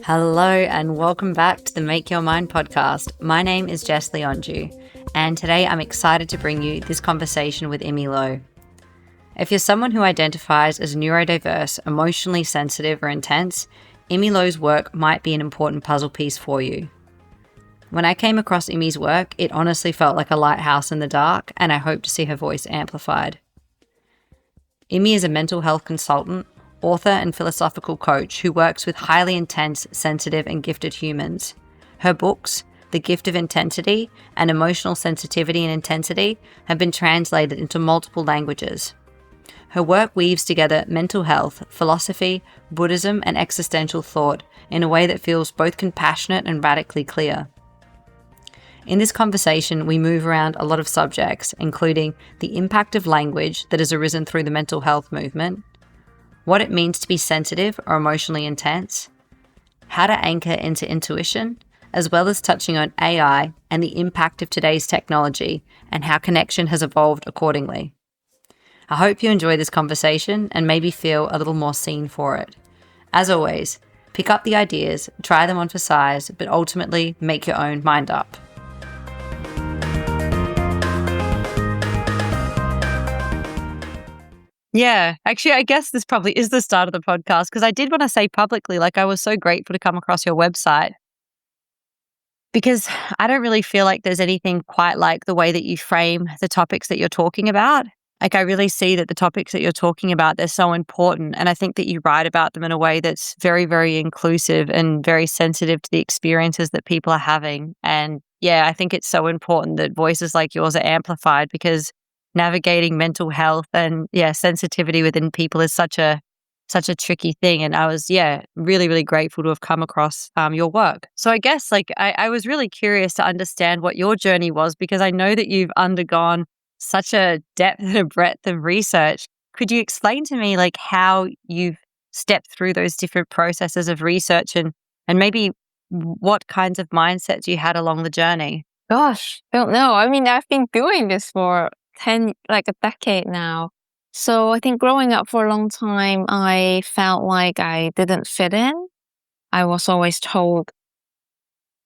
Hello and welcome back to the Make Your Mind podcast. My name is Jess Leondiou, and today I'm excited to bring you this conversation with Imi Lo. If you're someone who identifies as neurodiverse, emotionally sensitive or intense, Imi Lo's work might be an important puzzle piece for you. When I came across Imi's work, it honestly felt like a lighthouse in the dark, and I hope to see her voice amplified. Imi is a mental health consultant, author and philosophical coach who works with highly intense, sensitive and gifted humans. Her books, The Gift of Intensity and Emotional Sensitivity and Intensity, have been translated into multiple languages. Her work weaves together mental health, philosophy, Buddhism and existential thought in a way that feels both compassionate and radically clear. In this conversation, we move around a lot of subjects, including the impact of language that has arisen through the mental health movement, what it means to be sensitive or emotionally intense, how to anchor into intuition, as well as touching on AI and the impact of today's technology and how connection has evolved accordingly. I hope you enjoy this conversation and maybe feel a little more seen for it. As always, pick up the ideas, try them on for size, but ultimately make your own mind up. Yeah, actually, I guess this probably is the start of the podcast because I did want to say publicly, I was so grateful to come across your website because I don't really feel like there's anything quite like the way that you frame the topics that you're talking about. I really see that the topics that you're talking about, they're so important. And I think that you write about them in a way that's very, very inclusive and very sensitive to the experiences that people are having. And yeah, I think it's so important that voices like yours are amplified because navigating mental health and sensitivity within people is such a tricky thing. And I was really, really grateful to have come across your work. So I guess I was really curious to understand what your journey was because I know that you've undergone such a depth and a breadth of research. Could you explain to me how you've stepped through those different processes of research and maybe what kinds of mindsets you had along the journey? Gosh, don't know. I mean, I've been doing this for a decade now. So I think growing up for a long time, I felt like I didn't fit in. I was always told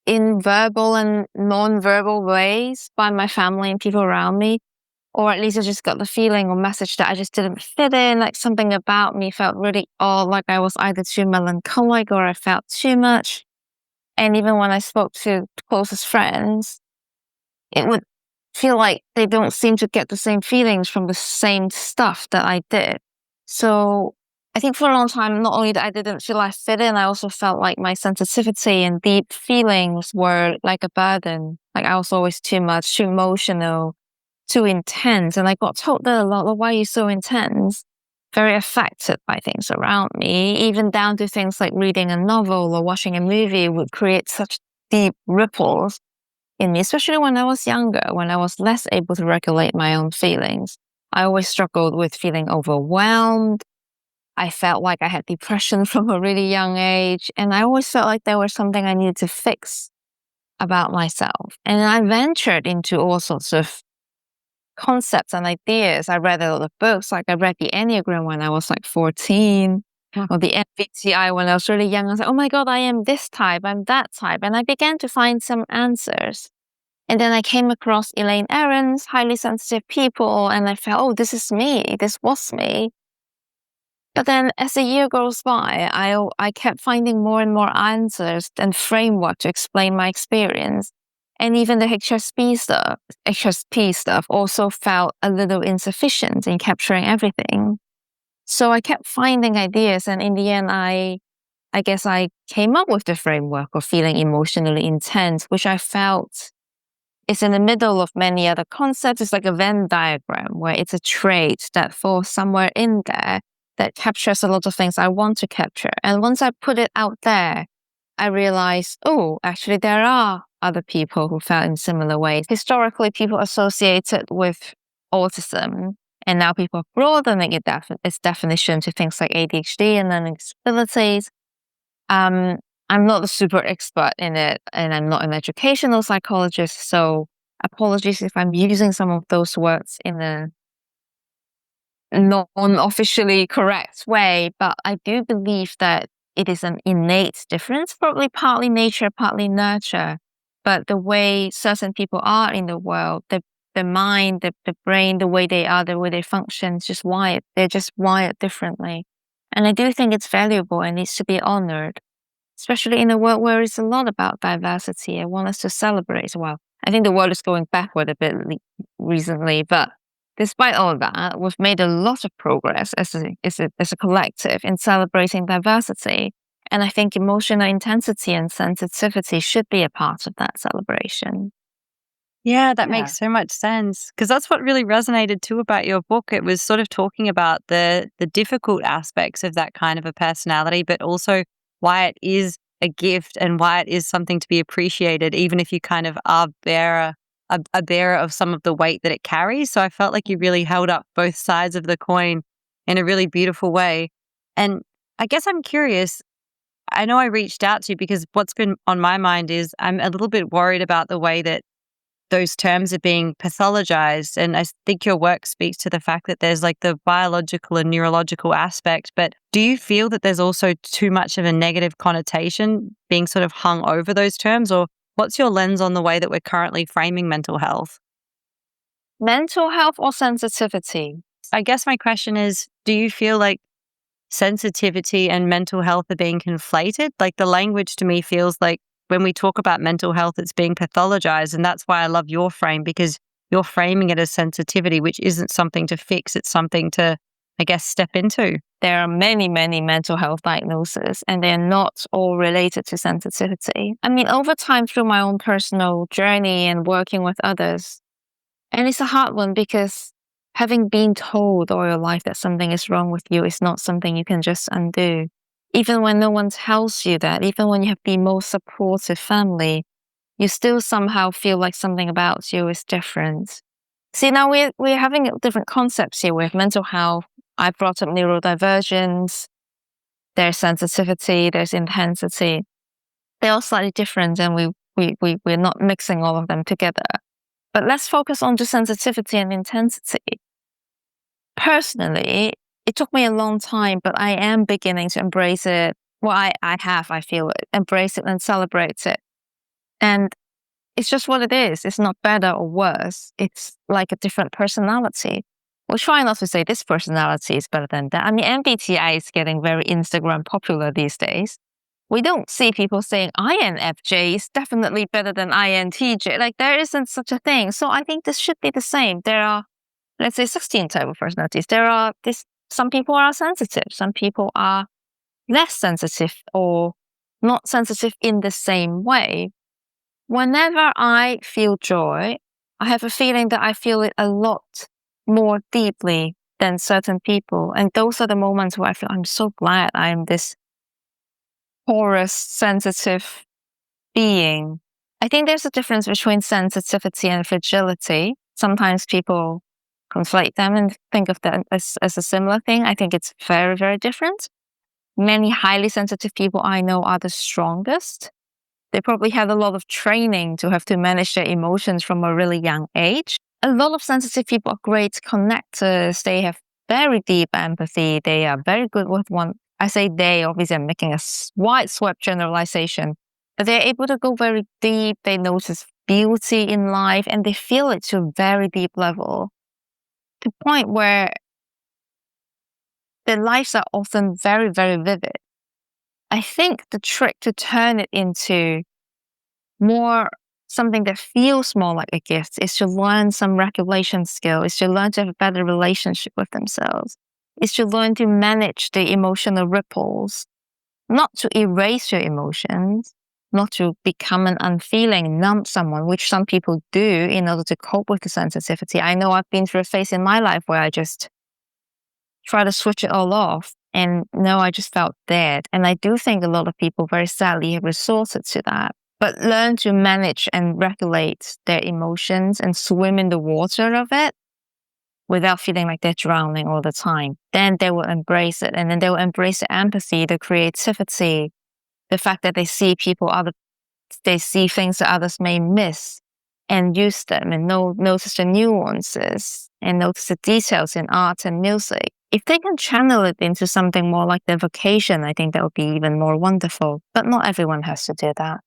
in verbal and non-verbal ways by my family and people around me, or at least I just got the feeling or message that I just didn't fit in, like something about me felt really odd, like I was either too melancholic or I felt too much. And even when I spoke to closest friends, it would feel like they don't seem to get the same feelings from the same stuff that I did. So I think for a long time, not only that I didn't feel I fit in, I also felt like my sensitivity and deep feelings were like a burden. Like I was always too much, too emotional, too intense. And I got told that a lot, like, why are you so intense? Very affected by things around me, even down to things like reading a novel or watching a movie would create such deep ripples in me, especially when I was younger, when I was less able to regulate my own feelings. I always struggled with feeling overwhelmed. I felt like I had depression from a really young age, and I always felt like there was something I needed to fix about myself. And I ventured into all sorts of concepts and ideas. I read a lot of books, I read the Enneagram when I was 14, or the MBTI when I was really young. I was like, oh my God, I am this type, I'm that type. And I began to find some answers. And then I came across Elaine Aron's Highly Sensitive People, and I felt, oh, this is me, this was me. But then as the year goes by, I kept finding more and more answers and framework to explain my experience. And even the HSP stuff also felt a little insufficient in capturing everything. So I kept finding ideas, and in the end, I guess I came up with the framework of feeling emotionally intense, which I felt is in the middle of many other concepts. It's like a Venn diagram where it's a trait that falls somewhere in there that captures a lot of things I want to capture. And once I put it out there, I realized, oh, actually there are other people who felt in similar ways. Historically, people associated with autism, and now people are broadening its definition to things like ADHD and learning disabilities. I'm not a super expert in it, and I'm not an educational psychologist, so apologies if I'm using some of those words in a non-officially correct way, but I do believe that it is an innate difference, probably partly nature, partly nurture. But the way certain people are in the world, the mind, the brain, the way they are, the way they function, is just wired. They're just wired differently. And I do think it's valuable and needs to be honored, especially in a world where it's a lot about diversity. I want us to celebrate. Well, I think the world is going backward a bit recently, but despite all of that, we've made a lot of progress as a collective in celebrating diversity. And I think emotional intensity and sensitivity should be a part of that celebration. Yeah, that makes so much sense, because that's what really resonated too about your book. It was sort of talking about the difficult aspects of that kind of a personality, but also why it is a gift and why it is something to be appreciated, even if you kind of are a bearer of some of the weight that it carries. So I felt like you really held up both sides of the coin in a really beautiful way. And I guess I'm curious, I know I reached out to you because what's been on my mind is I'm a little bit worried about the way that those terms are being pathologized. And I think your work speaks to the fact that there's like the biological and neurological aspect. But do you feel that there's also too much of a negative connotation being sort of hung over those terms? Or what's your lens on the way that we're currently framing mental health? Mental health or sensitivity? I guess my question is, do you feel like sensitivity and mental health are being conflated? Like the language to me feels like when we talk about mental health, it's being pathologized. And that's why I love your frame, because you're framing it as sensitivity, which isn't something to fix. It's something to, I guess, step into. There are many, many mental health diagnoses, and they're not all related to sensitivity. I mean, over time, through my own personal journey and working with others, and it's a hard one because having been told all your life that something is wrong with you is not something you can just undo. Even when no one tells you that, even when you have the most supportive family, you still somehow feel like something about you is different. See, now we're having different concepts here with mental health. I brought up neurodivergence, there's sensitivity, there's intensity. They're all slightly different, and we're not mixing all of them together. But let's focus on just sensitivity and intensity. Personally, it took me a long time, but I am beginning to embrace it. Well, I feel it, embrace it and celebrate it. And it's just what it is. It's not better or worse. It's like a different personality. We'll try not to say this personality is better than that. I mean, MBTI is getting very Instagram popular these days. We don't see people saying INFJ is definitely better than INTJ. Like there isn't such a thing. So I think this should be the same. There are, let's say, 16 type of personalities. Some people are sensitive. Some people are less sensitive or not sensitive in the same way. Whenever I feel joy, I have a feeling that I feel it a lot more deeply than certain people. And those are the moments where I feel I'm so glad I am this porous, sensitive being. I think there's a difference between sensitivity and fragility. Sometimes people conflate them and think of them as a similar thing. I think it's very, very different. Many highly sensitive people I know are the strongest. They probably had a lot of training to have to manage their emotions from a really young age. A lot of sensitive people are great connectors. They have very deep empathy. They are very good with one. I say they, obviously I'm making a wide swept generalization. But they're able to go very deep. They notice beauty in life and they feel it to a very deep level. To the point where their lives are often very, very vivid. I think the trick to turn it into more something that feels more like a gift is to learn some regulation skill, is to learn to have a better relationship with themselves, is to learn to manage the emotional ripples, not to erase your emotions, not to become an unfeeling, numb someone, which some people do in order to cope with the sensitivity. I know I've been through a phase in my life where I just try to switch it all off. And no, I just felt dead. And I do think a lot of people very sadly have resorted to that. But learn to manage and regulate their emotions and swim in the water of it without feeling like they're drowning all the time. Then they will embrace it. And then they will embrace the empathy, the creativity, the fact that they see they see things that others may miss and use them and notice the nuances and notice the details in art and music. if they can channel it into something more like their vocation, I think that would be even more wonderful. But not everyone has to do that.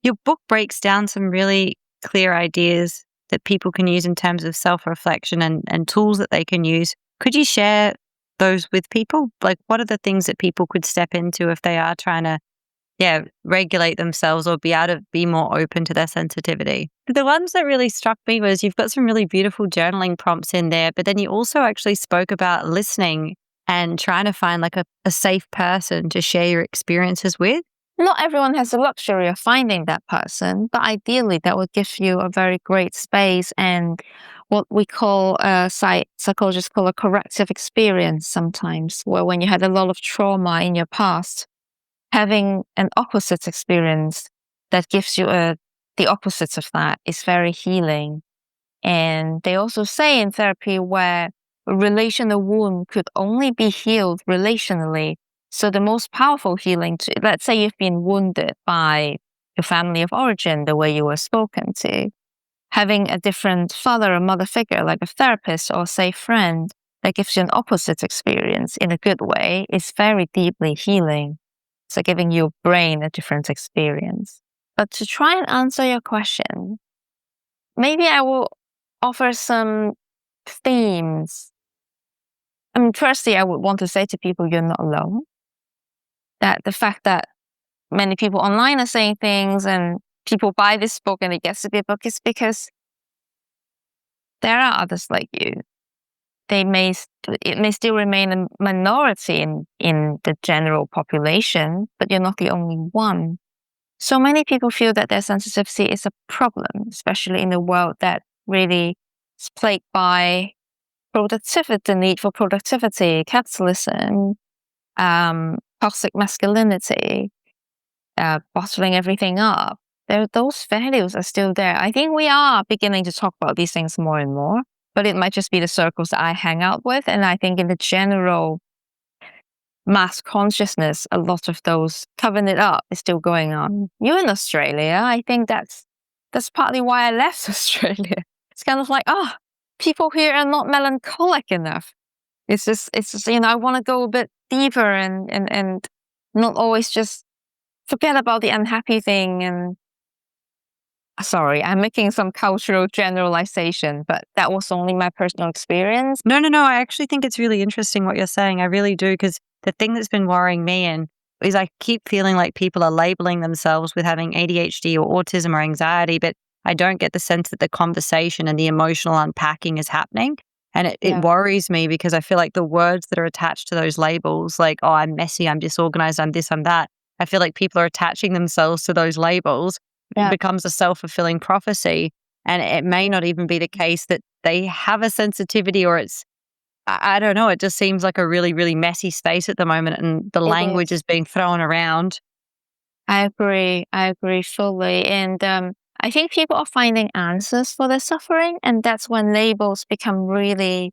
Your book breaks down some really clear ideas that people can use in terms of self-reflection and tools that they can use. Could you share those with people? Like, what are the things that people could step into if they are trying to, regulate themselves or be able to be more open to their sensitivity? The ones that really struck me was you've got some really beautiful journaling prompts in there, but then you also actually spoke about listening and trying to find like a safe person to share your experiences with. Not everyone has the luxury of finding that person, but ideally that would give you a very great space and what we call, psychologists call a corrective experience sometimes, where when you had a lot of trauma in your past, having an opposite experience that gives you the opposite of that is very healing. And they also say in therapy where a relational wound could only be healed relationally. So the most powerful healing, let's say you've been wounded by your family of origin, the way you were spoken to, having a different father or mother figure, like a therapist or safe friend, that gives you an opposite experience in a good way is very deeply healing. So giving your brain a different experience. But to try and answer your question, maybe I will offer some themes. I mean, firstly, I would want to say to people, you're not alone. That the fact that many people online are saying things and people buy this book and it gets to be a book is because there are others like you. It may still remain a minority in the general population, but you're not the only one. So many people feel that their sensitivity is a problem, especially in a world that really is plagued by productivity, the need for productivity, capitalism, toxic masculinity, bottling everything up. Those values are still there. I think we are beginning to talk about these things more and more, but it might just be the circles that I hang out with. And I think in the general mass consciousness, a lot of those covering it up is still going on. You're in Australia. I think that's partly why I left Australia. It's kind of like, people here are not melancholic enough. It's just, I want to go a bit deeper and not always just forget about the unhappy thing. And sorry, I'm making some cultural generalization, but that was only my personal experience. No. I actually think it's really interesting what you're saying. I really do, because the thing that's been worrying me is I keep feeling like people are labeling themselves with having ADHD or autism or anxiety, but I don't get the sense that the conversation and the emotional unpacking is happening. And it worries me because I feel like the words that are attached to those labels, like, oh, I'm messy, I'm disorganized, I'm this, I'm that. I feel like people are attaching themselves to those labels. It becomes a self-fulfilling prophecy. And it may not even be the case that they have a sensitivity, or it's, I don't know, it just seems like a really, really messy space at the moment, and the language is being thrown around. I agree fully. And I think people are finding answers for their suffering, and that's when labels become really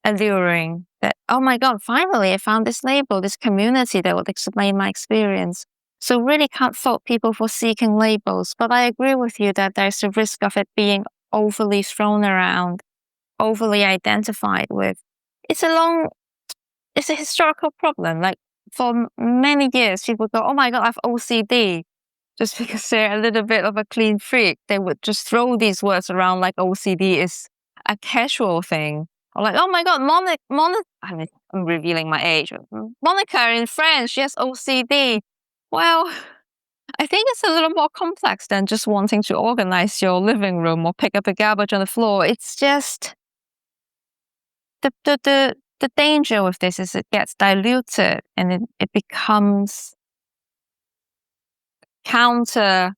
alluring. That, oh my God, finally I found this label, this community that would explain my experience. So really can't fault people for seeking labels, but I agree with you that there's a risk of it being overly thrown around, overly identified with. It's a historical problem. Like for many years, people go, oh my God, I have OCD. Just because they're a little bit of a clean freak, they would just throw these words around like OCD is a casual thing. Or like, oh my God, I mean, I'm revealing my age. Monica in France, she has OCD. Well, I think it's a little more complex than just wanting to organize your living room or pick up the garbage on the floor. It's just the danger with this is it gets diluted and it becomes counter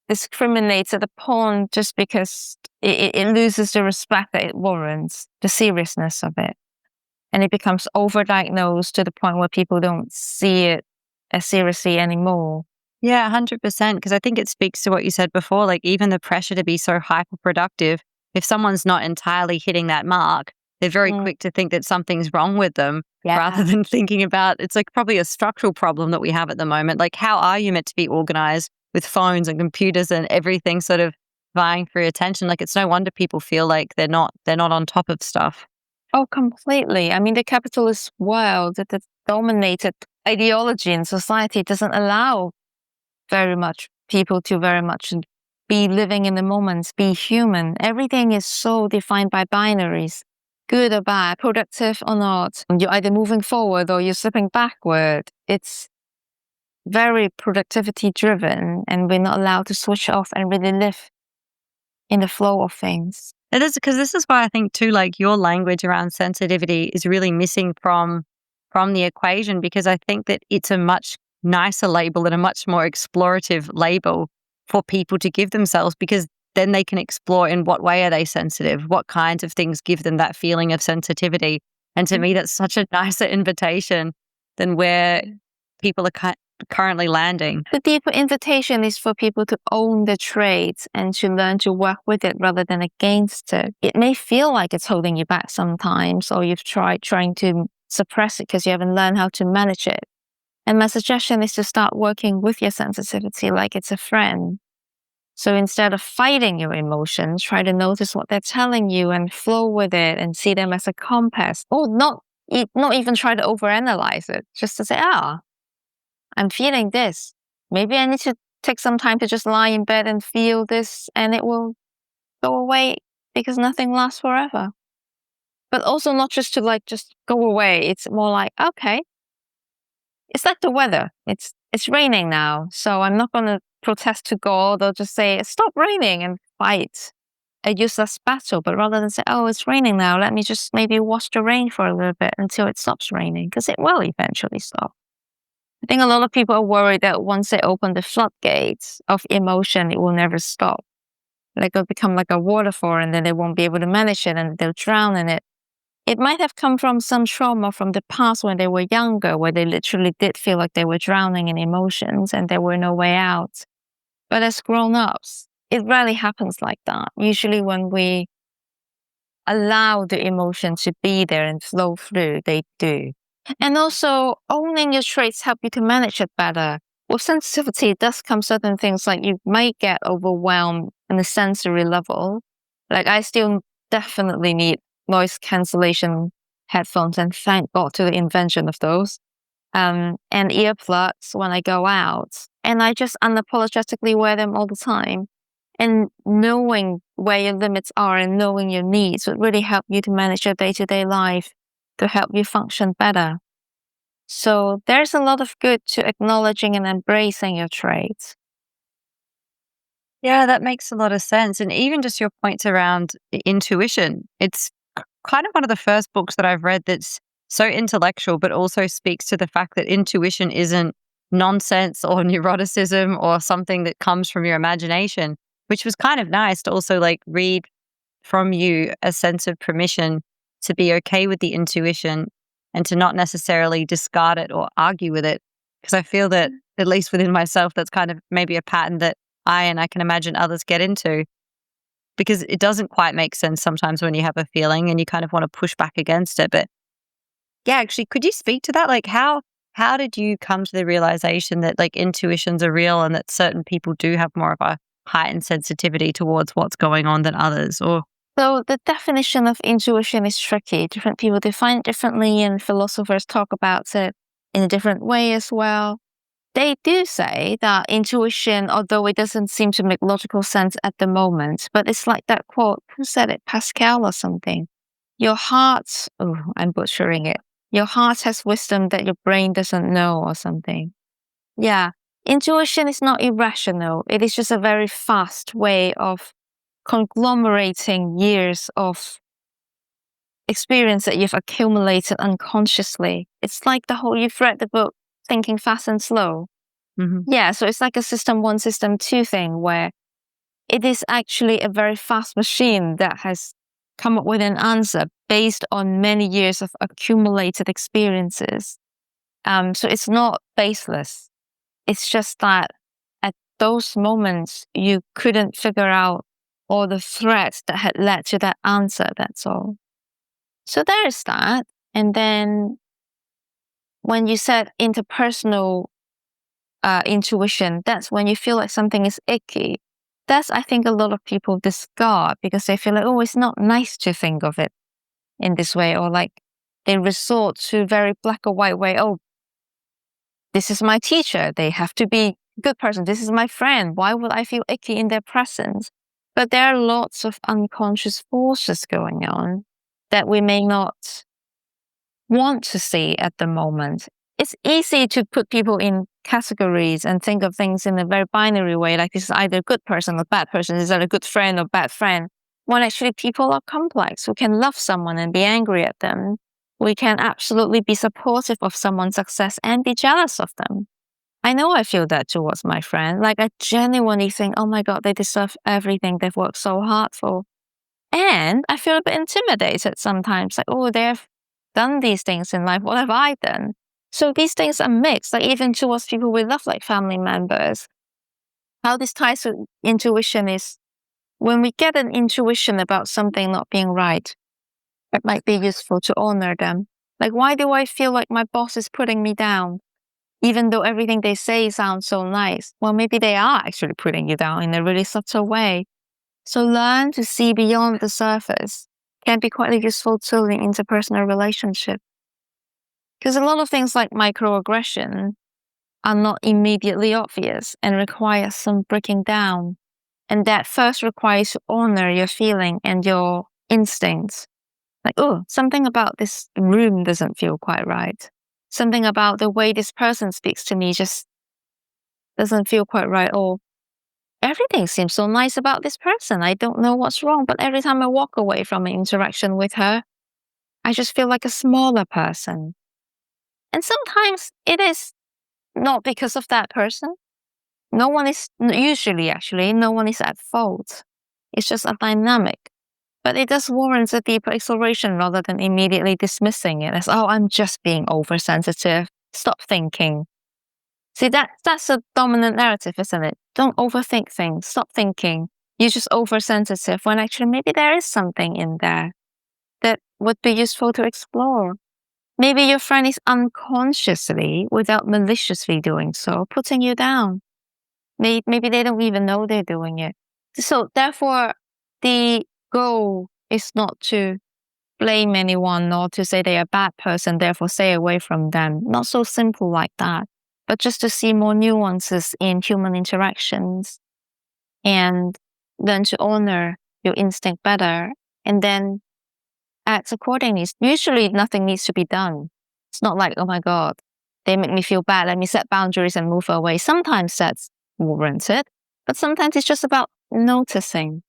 discriminated upon just because it loses the respect that it warrants, the seriousness of it. And it becomes overdiagnosed to the point where people don't see it as seriously anymore. Yeah, 100%. Because I think it speaks to what you said before, like even the pressure to be so hyper productive. If someone's not entirely hitting that mark, they're very quick to think that something's wrong with them rather than thinking about it's like probably a structural problem that we have at the moment. Like, how are you meant to be organized with phones and computers and everything sort of vying for your attention? Like, it's no wonder people feel like they're not on top of stuff. Oh, completely. I mean, the capitalist world, the dominated ideology in society doesn't allow very much people to very much be living in the moment, be human. Everything is so defined by binaries, good or bad, productive or not. You're either moving forward or you're slipping backward. It's very productivity driven, and we're not allowed to switch off and really live in the flow of things. It is, because this is why I think too, like your language around sensitivity is really missing from the equation, because I think that it's a much nicer label and a much more explorative label for people to give themselves, because then they can explore in what way are they sensitive, what kinds of things give them that feeling of sensitivity. And to me, that's such a nicer invitation than where people are currently landing. The deeper invitation is for people to own the traits and to learn to work with it rather than against it. It may feel like it's holding you back sometimes, or you've tried trying to suppress it because you haven't learned how to manage it. And my suggestion is to start working with your sensitivity like it's a friend. So instead of fighting your emotions, try to notice what they're telling you and flow with it and see them as a compass. Or not even try to overanalyze it, just to say, I'm feeling this. Maybe I need to take some time to just lie in bed and feel this, and it will go away, because nothing lasts forever. But also not just to just go away. It's more like, okay, it's like the weather. It's raining now, so I'm not going to protest to God or just say, stop raining, and fight a useless battle. But rather than say, oh, it's raining now, let me just maybe watch the rain for a little bit until it stops raining, because it will eventually stop. I think a lot of people are worried that once they open the floodgates of emotion, it will never stop. Like it'll become like a waterfall, and then they won't be able to manage it and they'll drown in it. It might have come from some trauma from the past when they were younger, where they literally did feel like they were drowning in emotions and there were no way out. But as grown-ups, it rarely happens like that. Usually when we allow the emotion to be there and flow through, they do. And also, owning your traits help you to manage it better. With sensitivity, it does come certain things like you might get overwhelmed on a sensory level. Like I still definitely need noise cancellation headphones, and thank God to the invention of those. And earplugs when I go out. And I just unapologetically wear them all the time. And knowing where your limits are and knowing your needs would really help you to manage your day-to-day life, to help you function better. So there's a lot of good to acknowledging and embracing your traits. Yeah, that makes a lot of sense. And even just your points around intuition, it's kind of one of the first books that I've read that's so intellectual, but also speaks to the fact that intuition isn't nonsense or neuroticism or something that comes from your imagination, which was kind of nice to also read from you a sense of permission to be okay with the intuition and to not necessarily discard it or argue with it. Because I feel that, at least within myself, that's kind of maybe a pattern that I can imagine others get into, because it doesn't quite make sense sometimes when you have a feeling and you kind of want to push back against it. But yeah, actually, could you speak to that? Like how did you come to the realization that intuitions are real and that certain people do have more of a heightened sensitivity towards what's going on than others? Or So the definition of intuition is tricky. Different people define it differently, and philosophers talk about it in a different way as well. They do say that intuition, although it doesn't seem to make logical sense at the moment, but it's like that quote, who said it? Pascal or something. Your heart, I'm butchering it. Your heart has wisdom that your brain doesn't know, or something. Yeah. Intuition is not irrational. It is just a very fast way of conglomerating years of experience that you've accumulated unconsciously. It's like you've read the book Thinking Fast and Slow. mm-hmm. Yeah, so it's like a system 1, system 2 thing, where it is actually a very fast machine that has come up with an answer based on many years of accumulated experiences. So it's not baseless. It's just that at those moments, you couldn't figure out all the threads that had led to that answer, that's all. So there's that. And then when you said interpersonal intuition, that's when you feel like something is icky. That's, I think, a lot of people discard because they feel like, oh, it's not nice to think of it. in this way, or like they resort to very black or white way. Oh, this is my teacher. They have to be a good person. This is my friend. Why would I feel icky in their presence? But there are lots of unconscious forces going on that we may not want to see at the moment. It's easy to put people in categories and think of things in a very binary way, like this is either a good person or bad person, is that a good friend or bad friend? When actually people are complex. We can love someone and be angry at them. We can absolutely be supportive of someone's success and be jealous of them. I know I feel that towards my friend. Like I genuinely think, oh my God, they deserve everything they've worked so hard for. And I feel a bit intimidated sometimes, like, oh, they've done these things in life. What have I done? So these things are mixed, like even towards people we love, like family members. How this ties to intuition is when we get an intuition about something not being right, it might be useful to honor them. Like, why do I feel like my boss is putting me down? Even though everything they say sounds so nice. Well, maybe they are actually putting you down in a really subtle way. So learn to see beyond the surface can be quite a useful tool in interpersonal relationship. Because a lot of things like microaggression are not immediately obvious and require some breaking down. And that first requires to honor your feeling and your instincts. Like, oh, something about this room doesn't feel quite right. Something about the way this person speaks to me just doesn't feel quite right. Or everything seems so nice about this person. I don't know what's wrong, but every time I walk away from an interaction with her, I just feel like a smaller person. And sometimes it is not because of that person. No one is at fault. It's just a dynamic. But it does warrant a deeper exploration rather than immediately dismissing it as, oh, I'm just being oversensitive. Stop thinking. See, that's a dominant narrative, isn't it? Don't overthink things. Stop thinking. You're just oversensitive when actually maybe there is something in there that would be useful to explore. Maybe your friend is unconsciously, without maliciously doing so, putting you down. Maybe they don't even know they're doing it. So therefore, the goal is not to blame anyone or to say they're a bad person, therefore stay away from them. Not so simple like that, but just to see more nuances in human interactions and learn to honor your instinct better and then act accordingly. Usually nothing needs to be done. It's not like, oh my God, they make me feel bad. Let me set boundaries and move away. Sometimes that's warranted, but sometimes it's just about noticing.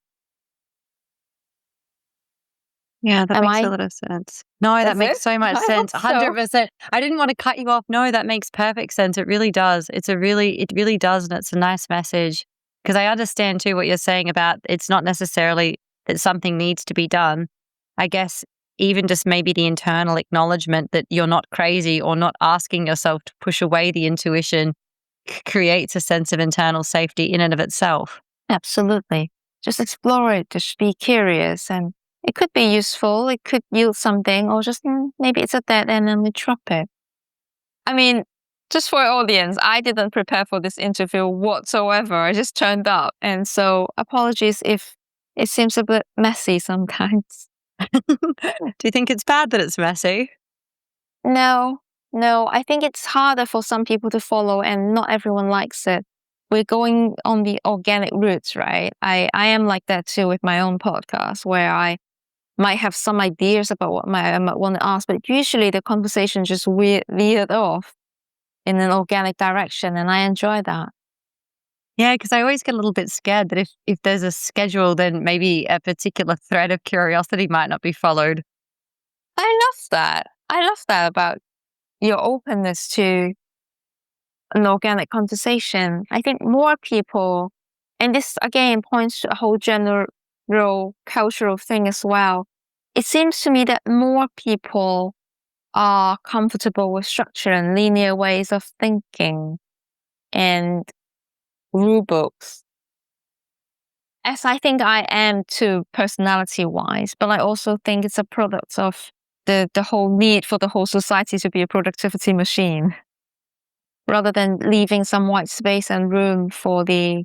Yeah, that makes a lot of sense. No, that makes so much sense. 100%. I didn't want to cut you off. No, that makes perfect sense. It really does. It really does. And it's a nice message because I understand too what you're saying about it's not necessarily that something needs to be done. I guess even just maybe the internal acknowledgement that you're not crazy or not asking yourself to push away the intuition creates a sense of internal safety in and of itself. Absolutely. Just explore it, just be curious, and it could be useful, it could yield something, or just maybe it's a dead end and we drop it. I mean, just for our audience, I didn't prepare for this interview whatsoever. I just turned up. And so apologies if it seems a bit messy sometimes. Do you think it's bad that it's messy? No, I think it's harder for some people to follow and not everyone likes it. We're going on the organic routes, right? I am like that too with my own podcast where I might have some ideas about what I might want to ask, but usually the conversation just veered off in an organic direction, and I enjoy that. Yeah, because I always get a little bit scared that if there's a schedule, then maybe a particular thread of curiosity might not be followed. I love that. I love that about your openness to an organic conversation. I think more people, and this again points to a whole general cultural thing as well. It seems to me that more people are comfortable with structure and linear ways of thinking and rule books. As I think I am too, personality-wise, but I also think it's a product of the whole need for the whole society to be a productivity machine, rather than leaving some white space and room for the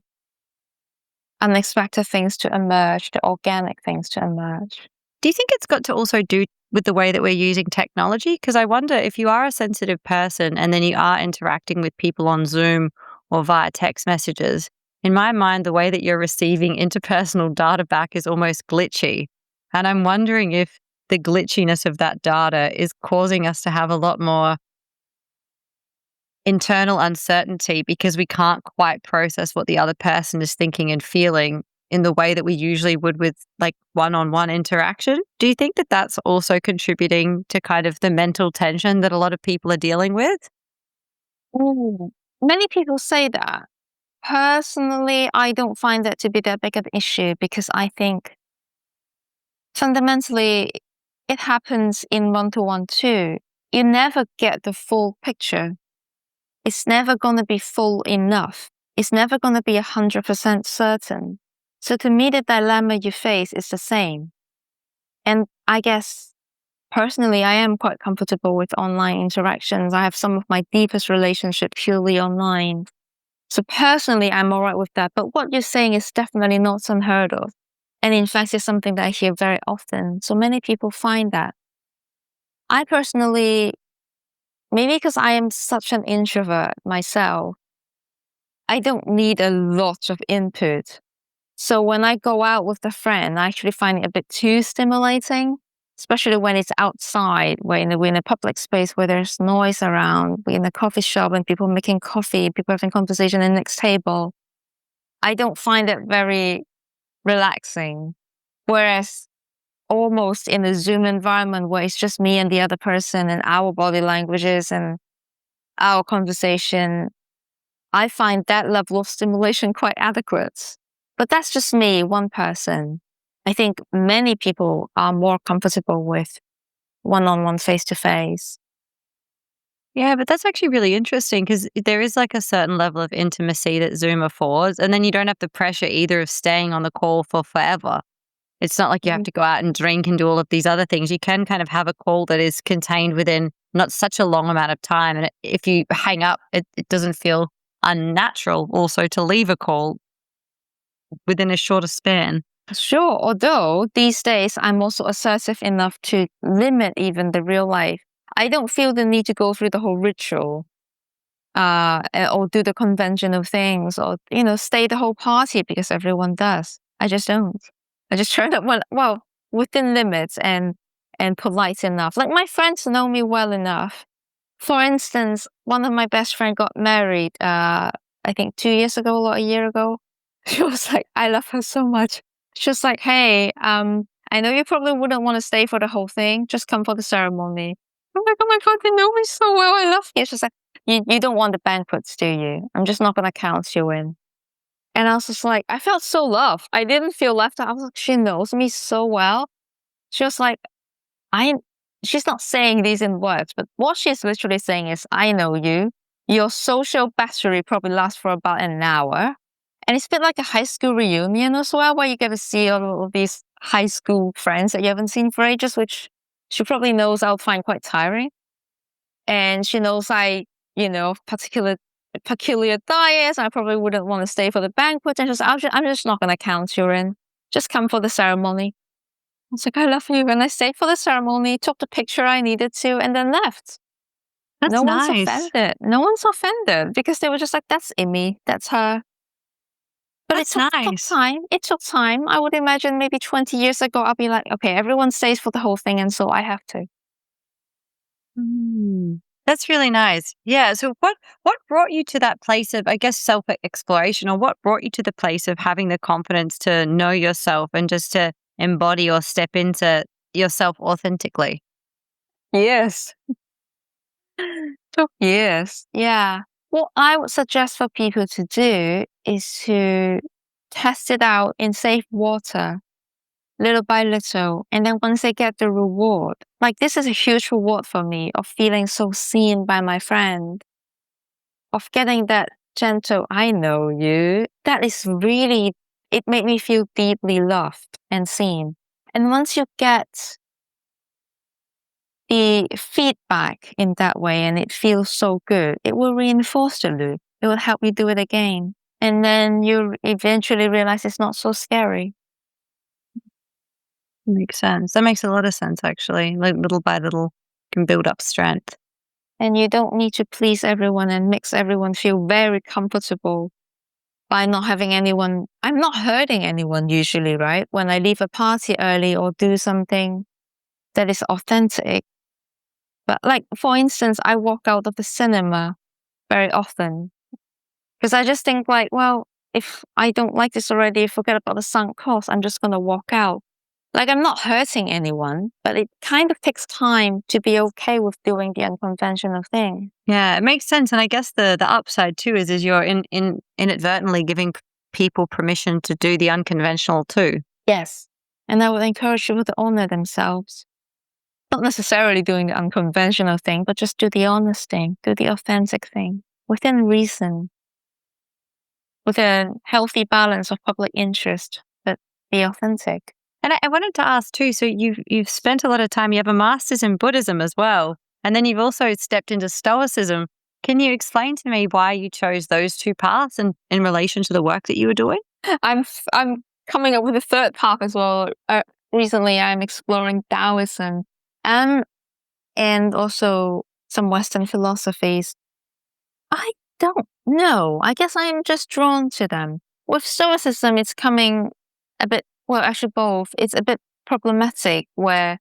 unexpected things to emerge, the organic things to emerge. Do you think it's got to also do with the way that we're using technology? Because I wonder if you are a sensitive person and then you are interacting with people on Zoom or via text messages, in my mind, the way that you're receiving interpersonal data back is almost glitchy. And I'm wondering if the glitchiness of that data is causing us to have a lot more internal uncertainty because we can't quite process what the other person is thinking and feeling in the way that we usually would with like one-on-one interaction. Do you think that that's also contributing to kind of the mental tension that a lot of people are dealing with? Mm. Many people say that. Personally, I don't find that to be that big of an issue because I think fundamentally it happens in one-to-one too. You never get the full picture. It's never going to be full enough. It's never going to be 100% certain. So to me, the dilemma you face is the same. And I guess personally, I am quite comfortable with online interactions. I have some of my deepest relationships purely online. So personally, I'm all right with that. But what you're saying is definitely not unheard of. And in fact, it's something that I hear very often. So many people find that. I personally, maybe because I am such an introvert myself, I don't need a lot of input. So when I go out with a friend, I actually find it a bit too stimulating, especially when it's outside, where we're in a public space where there's noise around. We're in a coffee shop and people making coffee, people having conversation at the next table. I don't find it very relaxing. Whereas almost in a Zoom environment where it's just me and the other person and our body languages and our conversation, I find that level of stimulation quite adequate. But that's just me, one person. I think many people are more comfortable with one-on-one, face-to-face. Yeah, but that's actually really interesting because there is like a certain level of intimacy that Zoom affords, and then you don't have the pressure either of staying on the call for forever. It's not like you have Mhm. to go out and drink and do all of these other things. You can kind of have a call that is contained within not such a long amount of time. And if you hang up, it doesn't feel unnatural also to leave a call within a shorter span. Sure, although these days I'm also assertive enough to limit even the real life. I don't feel the need to go through the whole ritual, or do the conventional things, or stay the whole party because everyone does. I just don't. I just turn up well within limits and polite enough. Like my friends know me well enough. For instance, one of my best friend got married. I think 2 years ago or a year ago. She was like, I love her so much. She was like, hey, I know you probably wouldn't want to stay for the whole thing. Just come for the ceremony. I'm like, oh my God, they know me so well. I love you. She's like, you don't want the banquets, do you? I'm just not going to count you in. And I was just like, I felt so loved. I didn't feel left out. I was like, she knows me so well. She was like, I, she's not saying these in words, but what she's literally saying is, I know you. Your social battery probably lasts for about an hour. And it's a bit like a high school reunion as well, where you get to see all of these high school friends that you haven't seen for ages, which she probably knows I'll find quite tiring. And she knows I, peculiar diets. I probably wouldn't want to stay for the banquet. And I'm just not going to count you in. Just come for the ceremony. I was like, I love you. And I stayed for the ceremony, took the picture I needed to, and then left. That's No one's nice. offended. No one's offended because they were just like, that's Imi. That's her. But it That's took nice. time. It took time. I would imagine maybe 20 years ago, I'll be like, okay, everyone stays for the whole thing. And so I have to. Mm. That's really nice. Yeah. So what brought you to that place of, I guess, self exploration, or what brought you to the place of having the confidence to know yourself and just to embody or step into yourself authentically? Yes. Took years. Yeah. What I would suggest for people to do is to test it out in safe water, little by little. And then once they get the reward, like this is a huge reward for me of feeling so seen by my friend, of getting that gentle, I know you. That is really, it made me feel deeply loved and seen. And once you get the feedback in that way and it feels so good, it will reinforce the loop. It will help you do it again. And then you eventually realize it's not so scary. Makes sense. That makes a lot of sense, actually. Like little by little can build up strength. And you don't need to please everyone and makes everyone feel very comfortable by not having anyone. I'm not hurting anyone usually, right? When I leave a party early or do something that is authentic. But like, for instance, I walk out of the cinema very often because I just think like, well, if I don't like this already, forget about the sunk cost. I'm just going to walk out. Like, I'm not hurting anyone, but it kind of takes time to be okay with doing the unconventional thing. Yeah, it makes sense. And I guess the upside too is you're inadvertently giving people permission to do the unconventional too. Yes. And I would encourage people to honor themselves. Not necessarily doing the unconventional thing, but just do the honest thing, do the authentic thing within reason, with a healthy balance of public interest, but be authentic. And I wanted to ask too, so you've spent a lot of time, you have a master's in Buddhism as well, and then you've also stepped into Stoicism. Can you explain to me why you chose those two paths and in relation to the work that you were doing? I'm coming up with a third path as well. Recently, I'm exploring Taoism and also some Western philosophies. I don't know. I guess I'm just drawn to them. With Stoicism, it's coming a bit, well, actually both. It's a bit problematic where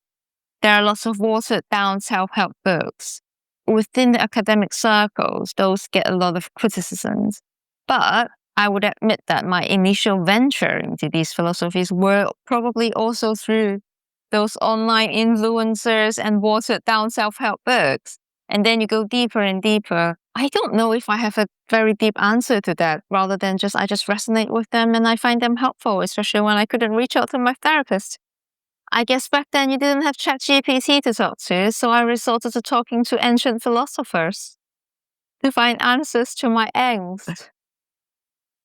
there are lots of watered down self-help books. Within the academic circles, those get a lot of criticisms. But I would admit that my initial venture into these philosophies were probably also through those online influencers and watered down self-help books. And then you go deeper and deeper. I don't know if I have a very deep answer to that, rather than I just resonate with them and I find them helpful, especially when I couldn't reach out to my therapist. I guess back then you didn't have ChatGPT to talk to, so I resorted to talking to ancient philosophers to find answers to my angst.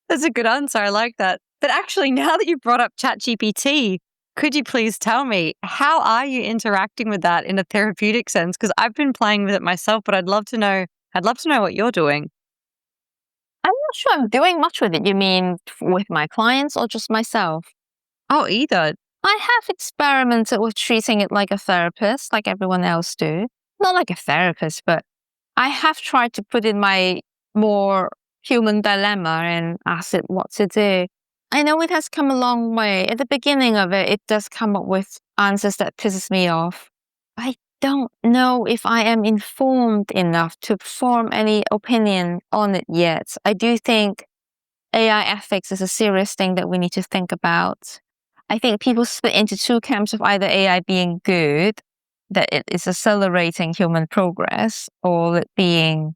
That's a good answer. I like that. But actually, now that you brought up ChatGPT, could you please tell me, how are you interacting with that in a therapeutic sense? Because I've been playing with it myself, but I'd love to know what you're doing. I'm not sure I'm doing much with it. You mean with my clients or just myself? Oh, either. I have experimented with treating it like a therapist, like everyone else do. Not like a therapist, but I have tried to put in my more human dilemma and ask it what to do. I know it has come a long way. At the beginning of it, it does come up with answers that pisses me off. I don't know if I am informed enough to form any opinion on it yet. I do think AI ethics is a serious thing that we need to think about. I think people split into two camps of either AI being good, that it is accelerating human progress, or it being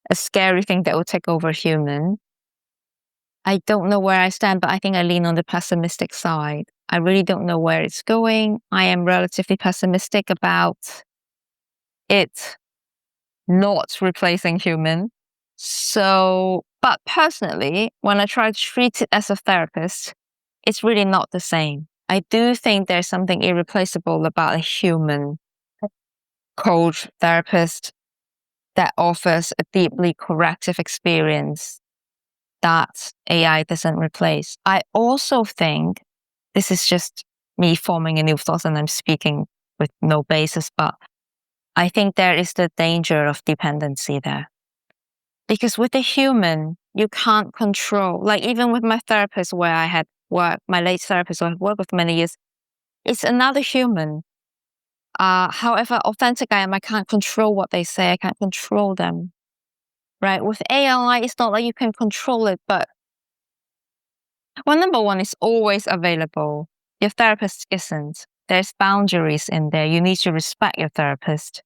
a scary thing that will take over human. I don't know where I stand, but I think I lean on the pessimistic side. I really don't know where it's going. I am relatively pessimistic about it not replacing human. So, but personally, when I try to treat it as a therapist, it's really not the same. I do think there's something irreplaceable about a human coach therapist that offers a deeply corrective experience that AI doesn't replace. I also think, this is just me forming a new thought and I'm speaking with no basis, but I think there is the danger of dependency there. Because with a human, you can't control, like even with my therapist where I had worked, my late therapist who I had worked with many years, it's another human. However authentic I am, I can't control what they say. I can't control them. Right? With AI, it's not like you can control it, but well, number one, it's always available. Your therapist isn't. There's boundaries in there. You need to respect your therapist.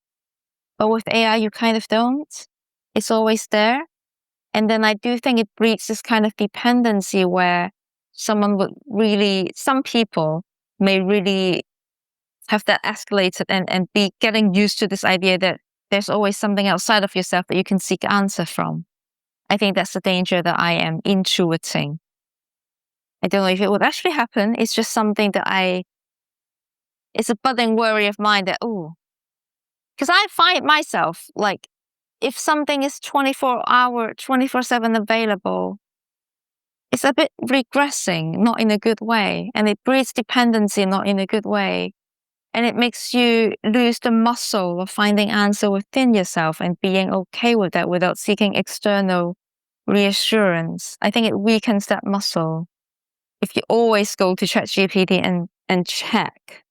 But with AI, you kind of don't. It's always there. And then I do think it breeds this kind of dependency where some people may really have that escalated and be getting used to this idea that there's always something outside of yourself that you can seek answer from. I think that's the danger that I am intuiting. I don't know if it would actually happen. It's just something that it's a budding worry of mine that, because I find myself like, if something is 24/7 available, it's a bit regressing, not in a good way. And it breeds dependency, not in a good way. And it makes you lose the muscle of finding answer within yourself and being okay with that without seeking external reassurance. I think it weakens that muscle if you always go to ChatGPT and check.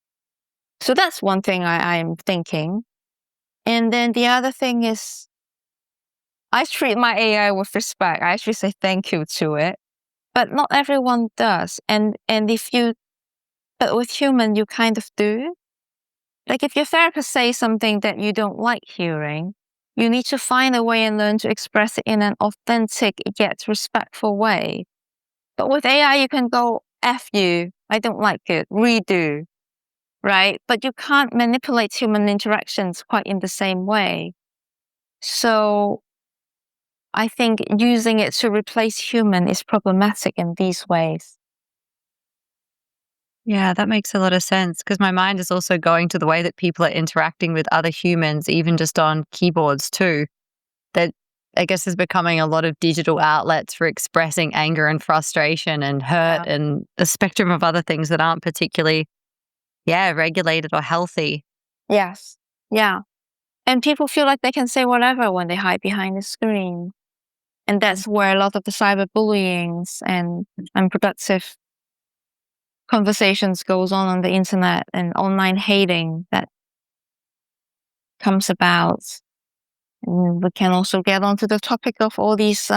So that's one thing I'm thinking. And then the other thing is I treat my AI with respect. I actually say thank you to it. But not everyone does. But with human, you kind of do. Like if your therapist says something that you don't like hearing, you need to find a way and learn to express it in an authentic yet respectful way. But with AI, you can go, F you, I don't like it, redo, right? But you can't manipulate human interactions quite in the same way. So I think using it to replace human is problematic in these ways. Yeah, that makes a lot of sense because my mind is also going to the way that people are interacting with other humans, even just on keyboards too. That I guess is becoming a lot of digital outlets for expressing anger and frustration and hurt and a spectrum of other things that aren't particularly, regulated or healthy. Yes. Yeah. And people feel like they can say whatever when they hide behind the screen. And that's where a lot of the cyberbullying and unproductive conversations goes on the internet and online hating that comes about. And we can also get onto the topic of all these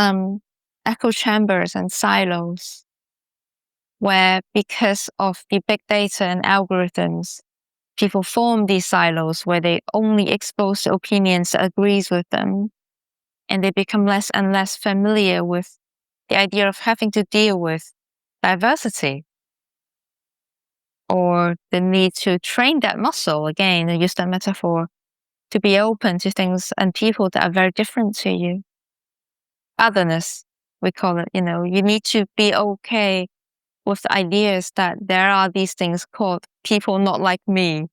echo chambers and silos, where because of the big data and algorithms, people form these silos where they only expose the opinions that agrees with them, and they become less and less familiar with the idea of having to deal with diversity or the need to train that muscle, again, and use that metaphor, to be open to things and people that are very different to you. Otherness, we call it, you need to be okay with the ideas that there are these things called people not like me,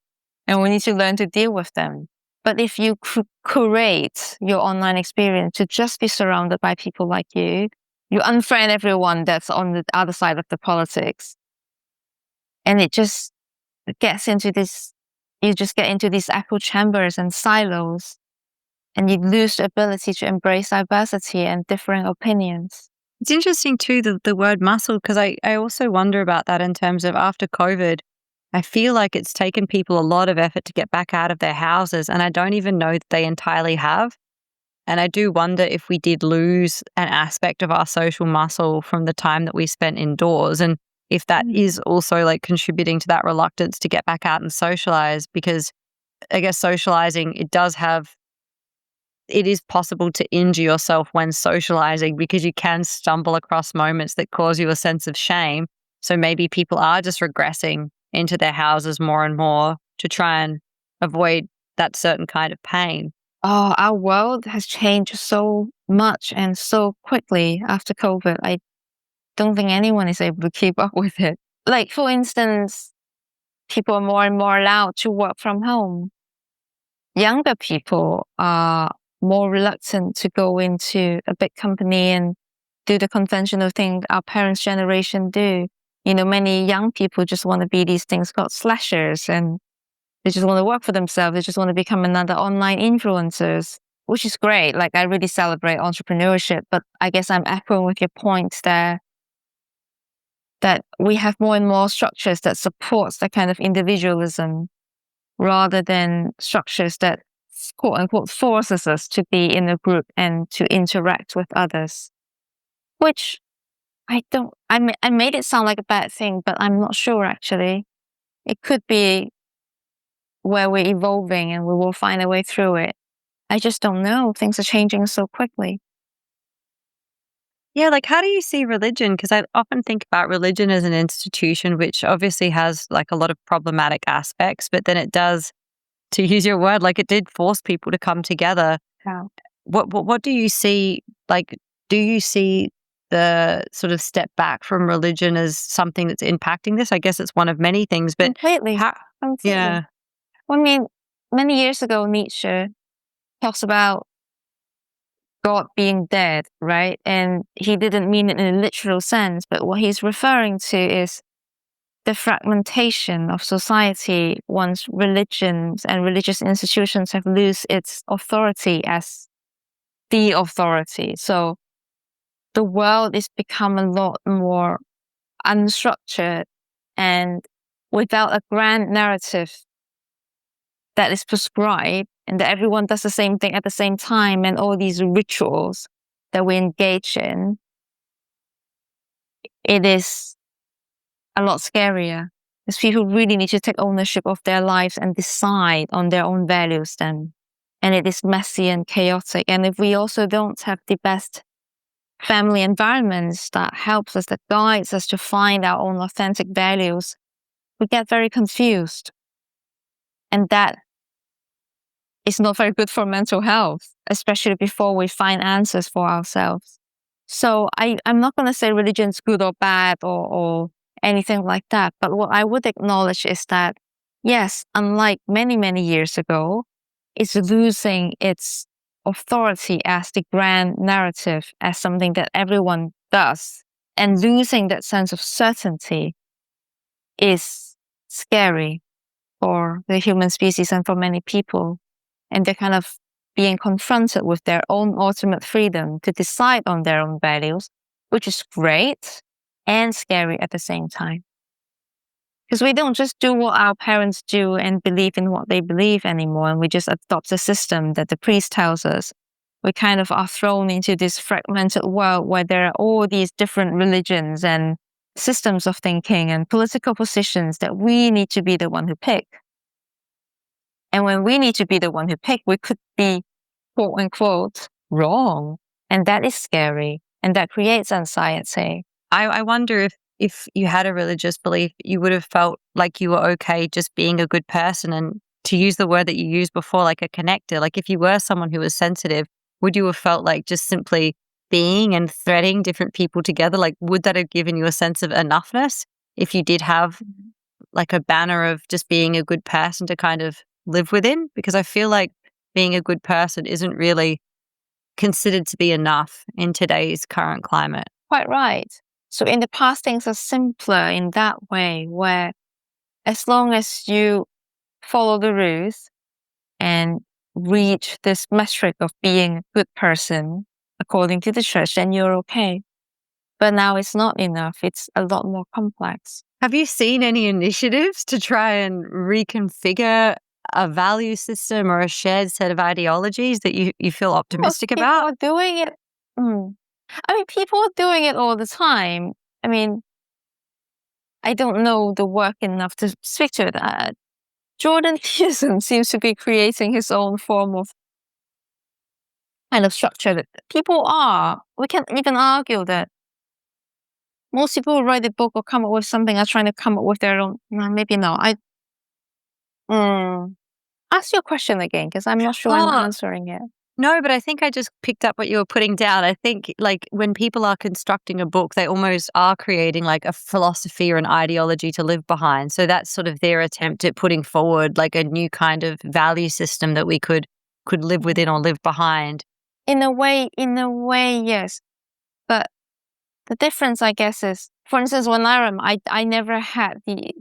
and we need to learn to deal with them. But if you curate your online experience to just be surrounded by people like you unfriend everyone that's on the other side of the politics. And it just gets into this, you just get into these echo chambers and silos, and you lose the ability to embrace diversity and differing opinions. It's interesting too, the word muscle, because I also wonder about that in terms of after COVID. I feel like it's taken people a lot of effort to get back out of their houses, and I don't even know that they entirely have. And I do wonder if we did lose an aspect of our social muscle from the time that we spent indoors, and if that is also like contributing to that reluctance to get back out and socialize, because I guess socializing, it is possible to injure yourself when socializing because you can stumble across moments that cause you a sense of shame. So maybe people are just regressing into their houses more and more to try and avoid that certain kind of pain. Oh, our world has changed so much and so quickly after COVID. I don't think anyone is able to keep up with it. Like, for instance, people are more and more allowed to work from home. Younger people are more reluctant to go into a big company and do the conventional thing our parents' generation do. Many young people just want to be these things called slashers, and they just want to work for themselves. They just want to become another online influencers, which is great. Like, I really celebrate entrepreneurship, but I guess I'm echoing with your points there that we have more and more structures that supports that kind of individualism rather than structures that quote unquote forces us to be in a group and to interact with others, which I made it sound like a bad thing, but I'm not sure actually. It could be where we're evolving and we will find a way through it. I just don't know. Things are changing so quickly. Yeah, like how do you see religion? Because I often think about religion as an institution, which obviously has like a lot of problematic aspects, but then it does, to use your word, like it did force people to come together. Yeah. What do you see? Like, do you see the sort of step back from religion as something that's impacting this? I guess it's one of many things, but Completely. how? Yeah, I mean, many years ago, Nietzsche talks about God being dead, right? And he didn't mean it in a literal sense, but what he's referring to is the fragmentation of society once religions and religious institutions have lost its authority as the authority. So the world is become a lot more unstructured and without a grand narrative that is prescribed, and that everyone does the same thing at the same time, and all these rituals that we engage in, it is a lot scarier. Because people really need to take ownership of their lives and decide on their own values then. And it is messy and chaotic. And if we also don't have the best family environments that helps us, that guides us to find our own authentic values, we get very confused. And that is not very good for mental health, especially before we find answers for ourselves. So I'm not going to say religion's good or bad or anything like that. But what I would acknowledge is that, yes, unlike many, many years ago, it's losing its authority as the grand narrative, as something that everyone does. And losing that sense of certainty is scary for the human species and for many people. And they're kind of being confronted with their own ultimate freedom to decide on their own values, which is great and scary at the same time. Because we don't just do what our parents do and believe in what they believe anymore, and we just adopt a system that the priest tells us. We kind of are thrown into this fragmented world where there are all these different religions and systems of thinking and political positions that we need to be the one who pick. And when we need to be the one who pick, we could be, quote unquote, wrong. And that is scary. And that creates anxiety. I wonder if you had a religious belief, you would have felt like you were okay just being a good person. And to use the word that you used before, like a connector, like if you were someone who was sensitive, would you have felt like just simply being and threading different people together? Like, would that have given you a sense of enoughness if you did have like a banner of just being a good person to kind of live within? Because I feel like being a good person isn't really considered to be enough in today's current climate. Quite right. So in the past, things are simpler in that way, where as long as you follow the rules and reach this metric of being a good person according to the church, then you're okay. But now it's not enough. It's a lot more complex. Have you seen any initiatives to try and reconfigure a value system or a shared set of ideologies that you feel optimistic about? People are doing it. I mean, people are doing it all the time. I mean, I don't know the work enough to speak to that. Jordan Peterson seems to be creating his own form of kind of structure that people are. We can't even argue that most people who write a book or come up with something are trying to come up with their own. No, maybe not. Ask your question again, because I'm not sure I'm answering it. No, but I think I just picked up what you were putting down. I think like when people are constructing a book, they almost are creating like a philosophy or an ideology to live behind. So that's sort of their attempt at putting forward like a new kind of value system that we could live within or live behind. In a way, yes. But the difference, I guess, is, for instance, when I never had the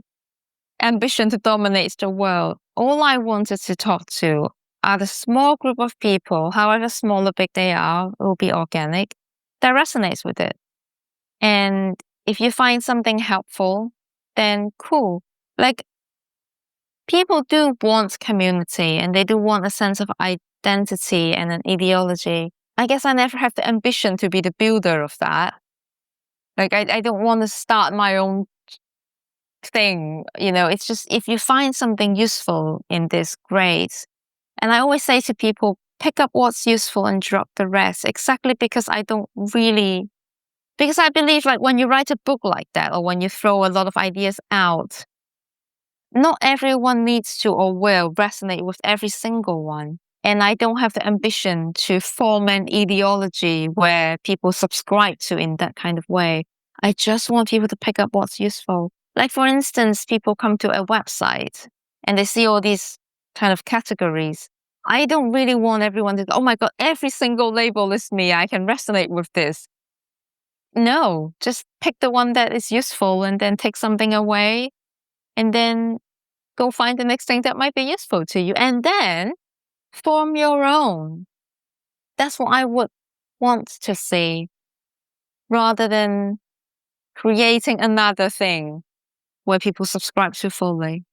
ambition to dominate the world. All I wanted to talk to are the small group of people, however small or big they are, it will be organic, that resonates with it. And if you find something helpful, then cool. Like, people do want community and they do want a sense of identity and an ideology. I guess I never have the ambition to be the builder of that. Like, I don't want to start my own thing. It's just, if you find something useful in this, great. And I always say to people, pick up what's useful and drop the rest, exactly because I believe like when you write a book like that, or when you throw a lot of ideas out, not everyone needs to or will resonate with every single one. And I don't have the ambition to form an ideology where people subscribe to in that kind of way. I just want people to pick up what's useful. Like, for instance, people come to a website and they see all these kind of categories. I don't really want everyone to go, oh my God, every single label is me. I can resonate with this. No, just pick the one that is useful and then take something away and then go find the next thing that might be useful to you. And then form your own. That's what I would want to see rather than creating another thing where people subscribe to fully.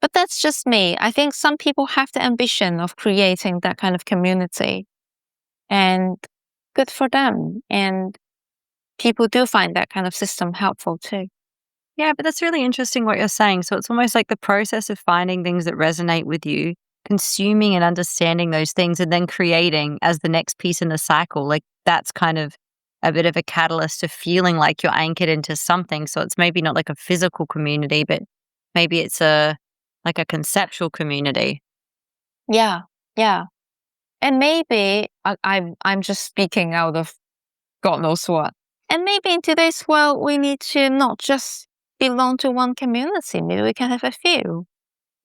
But that's just me. I think some people have the ambition of creating that kind of community, and good for them. And people do find that kind of system helpful too. Yeah, but that's really interesting what you're saying. So it's almost like the process of finding things that resonate with you, consuming and understanding those things, and then creating as the next piece in the cycle. Like that's kind of a bit of a catalyst of feeling like you're anchored into something. So it's maybe not like a physical community, but maybe it's like a conceptual community. Yeah, yeah. And maybe I'm just speaking out of God knows what. And maybe in today's world, we need to not just belong to one community. Maybe we can have a few.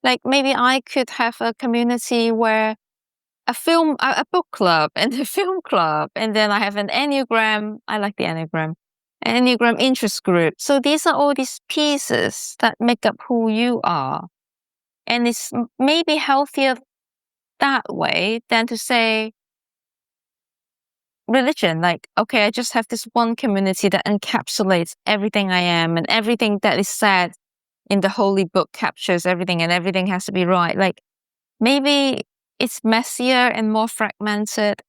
Like maybe I could have a community where a book club and a film club, and then I have an Enneagram. I like the Enneagram, an Enneagram interest group. So these are all these pieces that make up who you are, and it's maybe healthier that way than to say religion. Like, okay, I just have this one community that encapsulates everything I am, and everything that is said in the holy book captures everything, and everything has to be right. Like maybe it's messier and more fragmented,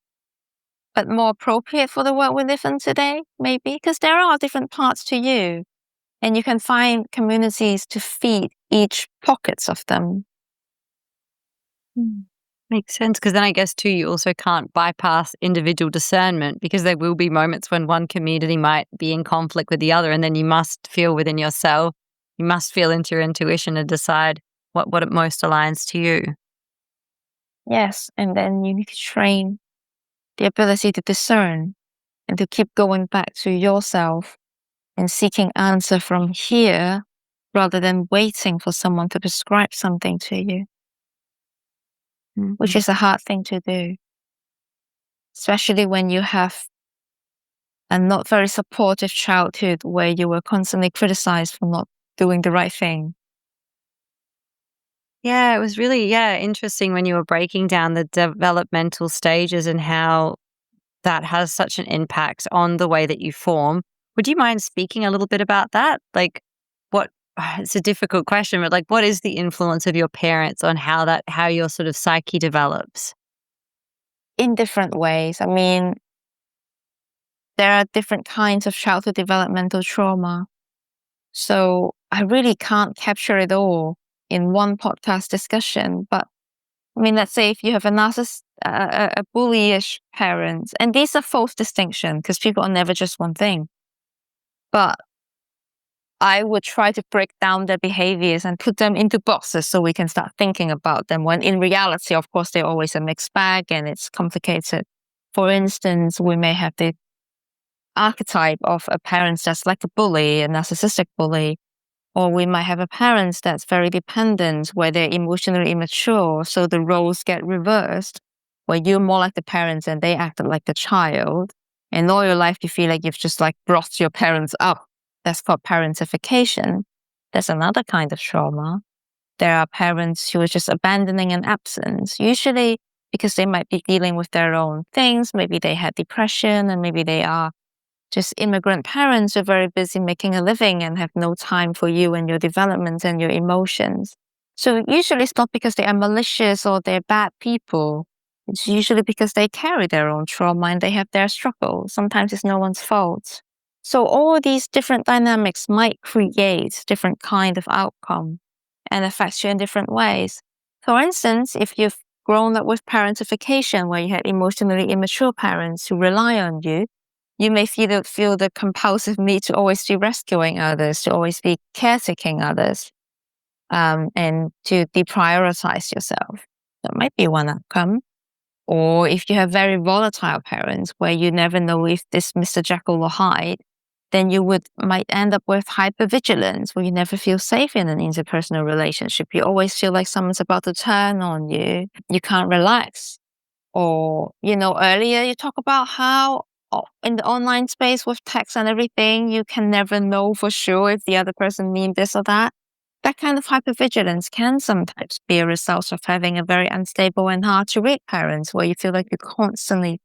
but more appropriate for the world we live in today, maybe, because there are different parts to you, and you can find communities to feed each pockets of them. Makes sense, because then I guess too, you also can't bypass individual discernment, because there will be moments when one community might be in conflict with the other, and then you must feel within yourself, you must feel into your intuition and decide what it most aligns to you. Yes, and then you need to train the ability to discern and to keep going back to yourself and seeking answer from here rather than waiting for someone to prescribe something to you, which is a hard thing to do, especially when you have a not very supportive childhood where you were constantly criticized for not doing the right thing. Yeah, it was really, interesting when you were breaking down the developmental stages and how that has such an impact on the way that you form. Would you mind speaking a little bit about that? Like what it's a difficult question, but like what is the influence of your parents on how your sort of psyche develops? In different ways. I mean, there are different kinds of childhood developmental trauma. So I really can't capture it all in one podcast discussion. But I mean, let's say if you have a a bullyish parent, and these are false distinctions because people are never just one thing. But I would try to break down their behaviors and put them into boxes so we can start thinking about them, when in reality, of course, they're always a mixed bag and it's complicated. For instance, we may have the archetype of a parent that's like a bully, a narcissistic bully, or we might have a parent that's very dependent, where they're emotionally immature, so the roles get reversed, where you're more like the parents and they acted like the child. And all your life you feel like you've just like brought your parents up. That's called parentification. That's another kind of trauma. There are parents who are just abandoning and absent, usually because they might be dealing with their own things. Maybe they had depression, and maybe they are just immigrant parents who are very busy making a living and have no time for you and your development and your emotions. So usually it's not because they are malicious or they're bad people. It's usually because they carry their own trauma and they have their struggles. Sometimes it's no one's fault. So all these different dynamics might create different kind of outcome and affect you in different ways. For instance, if you've grown up with parentification, where you had emotionally immature parents who rely on you, you may feel the compulsive need to always be rescuing others, to always be caretaking others, and to deprioritize yourself. That might be one outcome. Or if you have very volatile parents where you never know if this Mr. Jekyll or Hyde then you might end up with hypervigilance, where you never feel safe in an interpersonal relationship. You always feel like someone's about to turn on you. You can't relax. Or, earlier you talk about how in the online space with text and everything, you can never know for sure if the other person means this or that. That kind of hypervigilance can sometimes be a result of having a very unstable and hard to read parents, where you feel like you constantly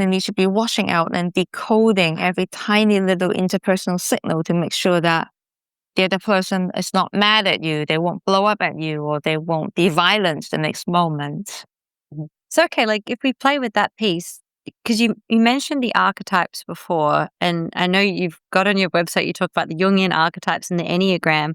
need to be washing out and decoding every tiny little interpersonal signal to make sure that the other person is not mad at you, they won't blow up at you, or they won't be violent the next moment. So, okay, like if we play with that piece, because you mentioned the archetypes before, and I know you've got on your website, you talk about the Jungian archetypes and the Enneagram.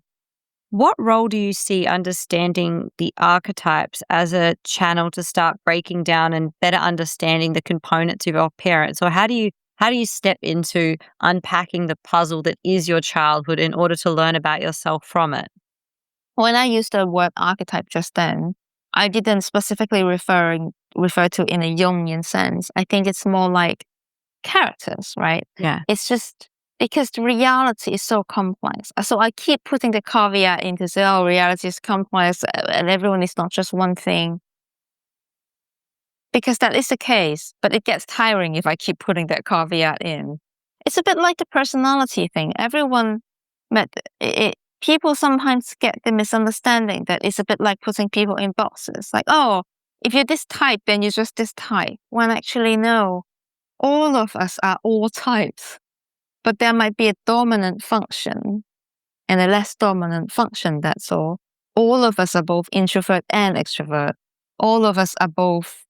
What role do you see understanding the archetypes as a channel to start breaking down and better understanding the components of your parents? Or how do you step into unpacking the puzzle that is your childhood in order to learn about yourself from it? When I used the word archetype just then, I didn't specifically refer to in a Jungian sense. I think it's more like characters, right? Yeah. It's just because the reality is so complex. So I keep putting the caveat in to say, reality is complex and everyone is not just one thing. Because that is the case, but it gets tiring if I keep putting that caveat in. It's a bit like the personality thing. People sometimes get the misunderstanding that it's a bit like putting people in boxes. Like, if you're this type, then you're just this type. When actually, no, all of us are all types. But there might be a dominant function and a less dominant function, that's all. All of us are both introvert and extrovert. All of us are both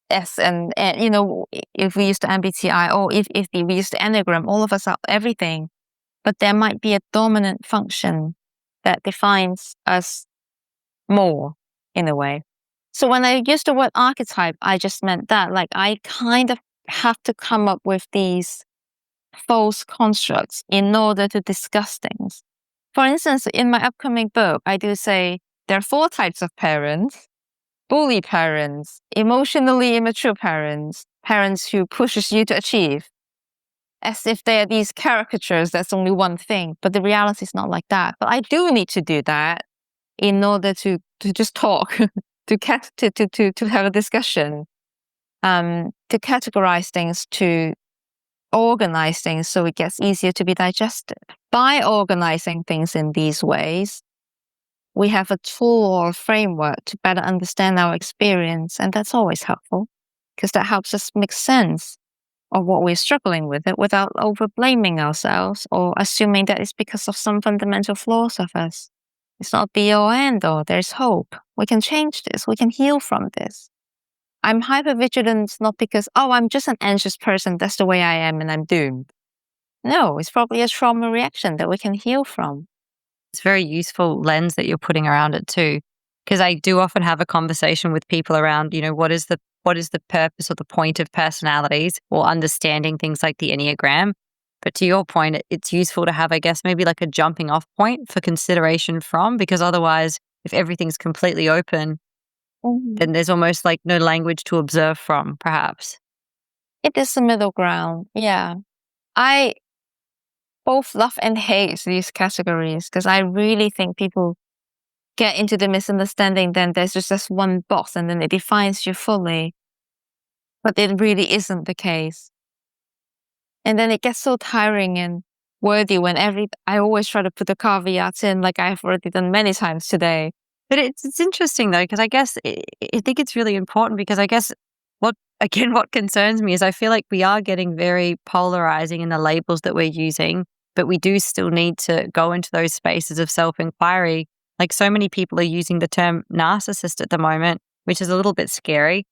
S and if we use the MBTI or if we use the Enneagram, all of us are everything. But there might be a dominant function that defines us more in a way. So when I use the word archetype, I just meant that, like, I kind of have to come up with these false constructs in order to discuss things. For instance, in my upcoming book, I do say there are 4 types of parents: bully parents, emotionally immature parents, parents who pushes you to achieve. As if they are these caricatures, that's only one thing. But the reality is not like that. But I do need to do that in order to just talk, to have a discussion, to categorize things, to organize things so it gets easier to be digested. By organizing things in these ways, we have a tool or a framework to better understand our experience. And that's always helpful because that helps us make sense of what we're struggling with it without over blaming ourselves or assuming that it's because of some fundamental flaws of us. It's not be or end all. There's hope. We can change this. We can heal from this. I'm hypervigilant not because, I'm just an anxious person. That's the way I am and I'm doomed. No, it's probably a trauma reaction that we can heal from. It's a very useful lens that you're putting around it too. Because I do often have a conversation with people around, what is the purpose or the point of personalities or understanding things like the Enneagram. But to your point, it's useful to have, I guess, maybe like a jumping off point for consideration from, because otherwise, if everything's completely open, then there's almost like no language to observe from, perhaps. It is the middle ground. Yeah. I both love and hate these categories because I really think people get into the misunderstanding, then there's just one box and then it defines you fully. But it really isn't the case. And then it gets so tiring and wordy when I always try to put the caveats in, like I've already done many times today. But it's interesting though, because I guess I think it's really important because I guess what concerns me is I feel like we are getting very polarizing in the labels that we're using, but we do still need to go into those spaces of self-inquiry. Like so many people are using the term narcissist at the moment, which is a little bit scary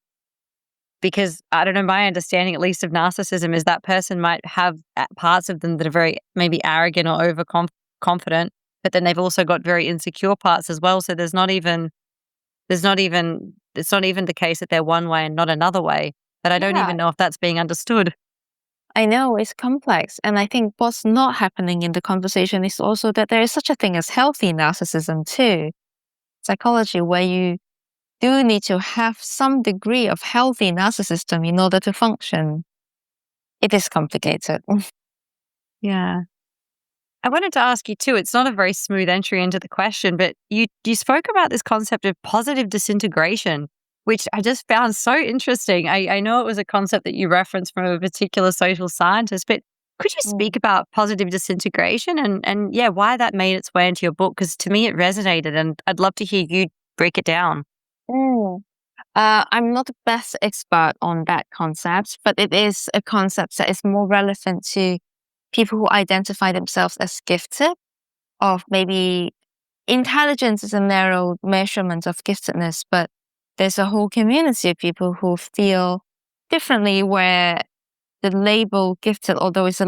because I don't know, my understanding at least of narcissism is that person might have parts of them that are very maybe arrogant or overconfident, but then they've also got very insecure parts as well. So it's not even the case that they're one way and not another way. But I don't even know if that's being understood. I know it's complex. And I think what's not happening in the conversation is also that there is such a thing as healthy narcissism too. Psychology, where you do need to have some degree of healthy narcissism in order to function. It is complicated. Yeah. I wanted to ask you too, it's not a very smooth entry into the question, but you spoke about this concept of positive disintegration, which I just found so interesting. I know it was a concept that you referenced from a particular social scientist, but could you speak about positive disintegration and yeah, why that made its way into your book? Because to me it resonated and I'd love to hear you break it down. Mm. I'm not the best expert on that concept, but it is a concept that is more relevant to people who identify themselves as gifted, of maybe intelligence is a narrow measurement of giftedness, but there's a whole community of people who feel differently where the label gifted, although it's a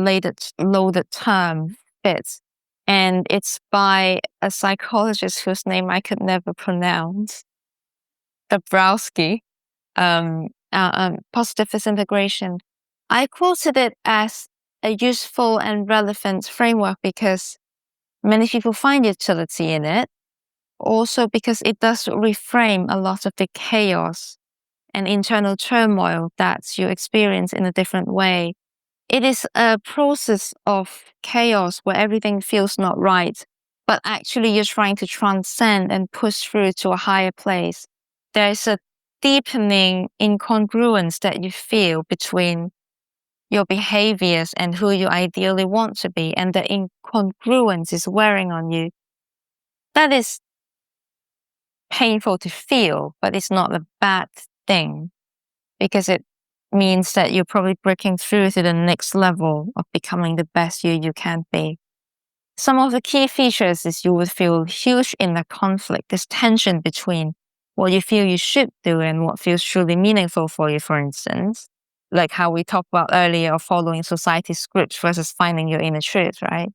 loaded term, fits. And it's by a psychologist whose name I could never pronounce, Dabrowski, positive disintegration. I quoted it as a useful and relevant framework because many people find utility in it. Also because it does reframe a lot of the chaos and internal turmoil that you experience in a different way. It is a process of chaos where everything feels not right, but actually you're trying to transcend and push through to a higher place. There's a deepening incongruence that you feel between your behaviors and who you ideally want to be, and the incongruence is wearing on you. That is painful to feel, but it's not a bad thing because it means that you're probably breaking through to the next level of becoming the best you can be. Some of the key features is you would feel huge inner conflict, this tension between what you feel you should do and what feels truly meaningful for you, for instance, like how we talked about earlier of following society's scripts versus finding your inner truth, right?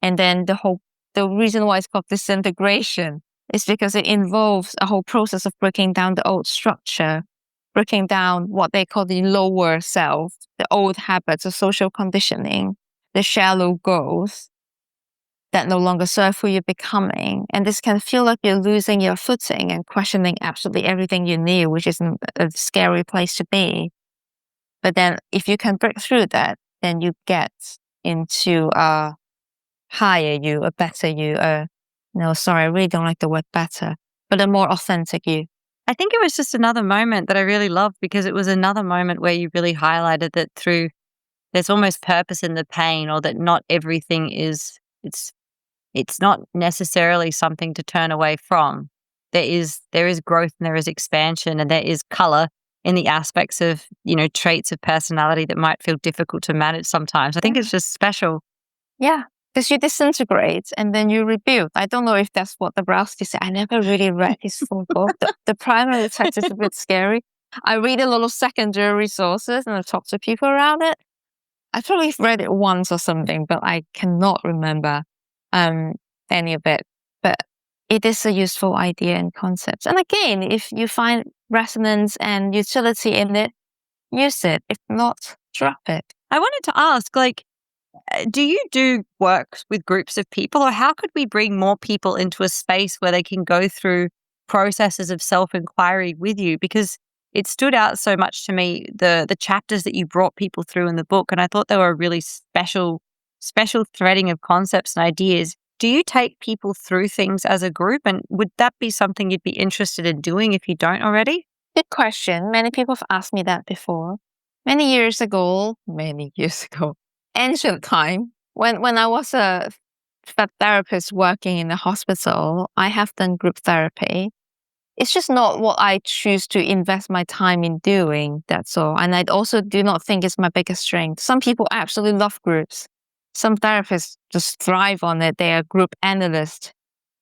And then the reason why it's called disintegration is because it involves a whole process of breaking down the old structure, breaking down what they call the lower self, the old habits of social conditioning, the shallow goals that no longer serve who you're becoming. And this can feel like you're losing your footing and questioning absolutely everything you knew, which is a scary place to be. But then if you can break through that, then you get into a higher you, a better you, no, sorry, I really don't like the word better, but a more authentic you. I think it was just another moment that I really loved because it was another moment where you really highlighted that through there's almost purpose in the pain, or that not everything is it's not necessarily something to turn away from. There is growth and there is expansion and there is color in the aspects of, traits of personality that might feel difficult to manage sometimes. I think it's just special. Yeah, because you disintegrate and then you rebuild. I don't know if that's what Dabrowski said. I never really read his full book. The primary text is a bit scary. I read a lot of secondary sources and I talk to people around it. I probably read it once or something, but I cannot remember any of it. But it is a useful idea and concept. And again, if you find resonance and utility in it, use it. If not, drop it. I wanted to ask, do you do work with groups of people, or how could we bring more people into a space where they can go through processes of self-inquiry with you? Because it stood out so much to me, the chapters that you brought people through in the book, and I thought they were a really special threading of concepts and ideas. Do you take people through things as a group, and would that be something you'd be interested in doing if you don't already? Good question. Many people have asked me that before. Many years ago, ancient time, when I was a therapist working in the hospital, I have done group therapy. It's just not what I choose to invest my time in doing, that's all. And I also do not think it's my biggest strength. Some people absolutely love groups. Some therapists just thrive on it. They are group analysts.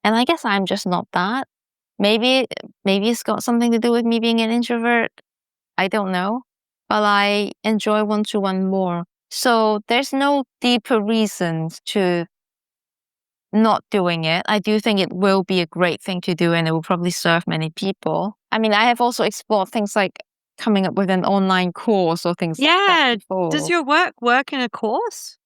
And I guess I'm just not that. Maybe it's got something to do with me being an introvert. I don't know. But I enjoy one-to-one more. So there's no deeper reasons to not doing it. I do think it will be a great thing to do and it will probably serve many people. I mean, I have also explored things like coming up with an online course or things like that before. Does your work in a course?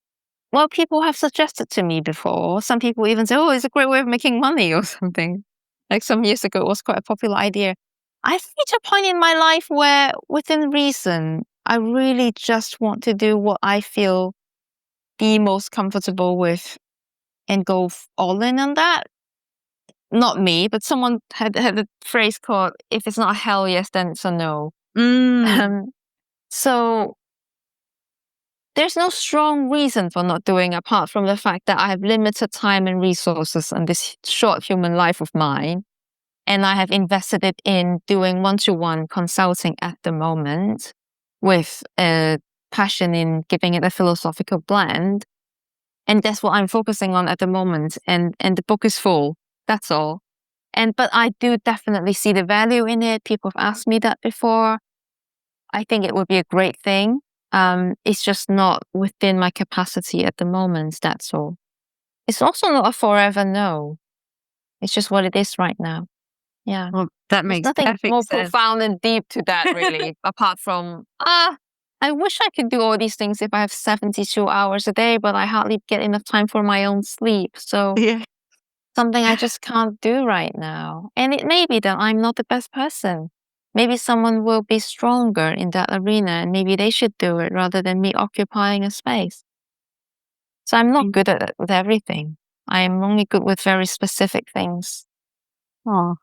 Well, people have suggested to me before. Some people even say, oh, it's a great way of making money or something. Like some years ago, it was quite a popular idea. I've reached a point in my life where, within reason, I really just want to do what I feel the most comfortable with and go all in on that. Not me, but someone had a phrase called, if it's not a hell yes, then it's a no. So there's no strong reason for not doing, apart from the fact that I have limited time and resources on this short human life of mine. And I have invested it in doing one-to-one consulting at the moment with a passion in giving it a philosophical blend. And that's what I'm focusing on at the moment. And the book is full. That's all. But I do definitely see the value in it. People have asked me that before. I think it would be a great thing. It's just not within my capacity at the moment. That's all. It's also not a forever no. It's just what it is right now. Yeah. Well, that makes There's nothing more sense. profound and deep to that, really, apart from, I wish I could do all these things if I have 72 hours a day, but I hardly get enough time for my own sleep. So Yeah. something I just can't do right now. And it may be that I'm not the best person. Maybe someone will be stronger in that arena, and maybe they should do it rather than me occupying a space. So I'm not good at it with everything. I'm only good with very specific things. Oh,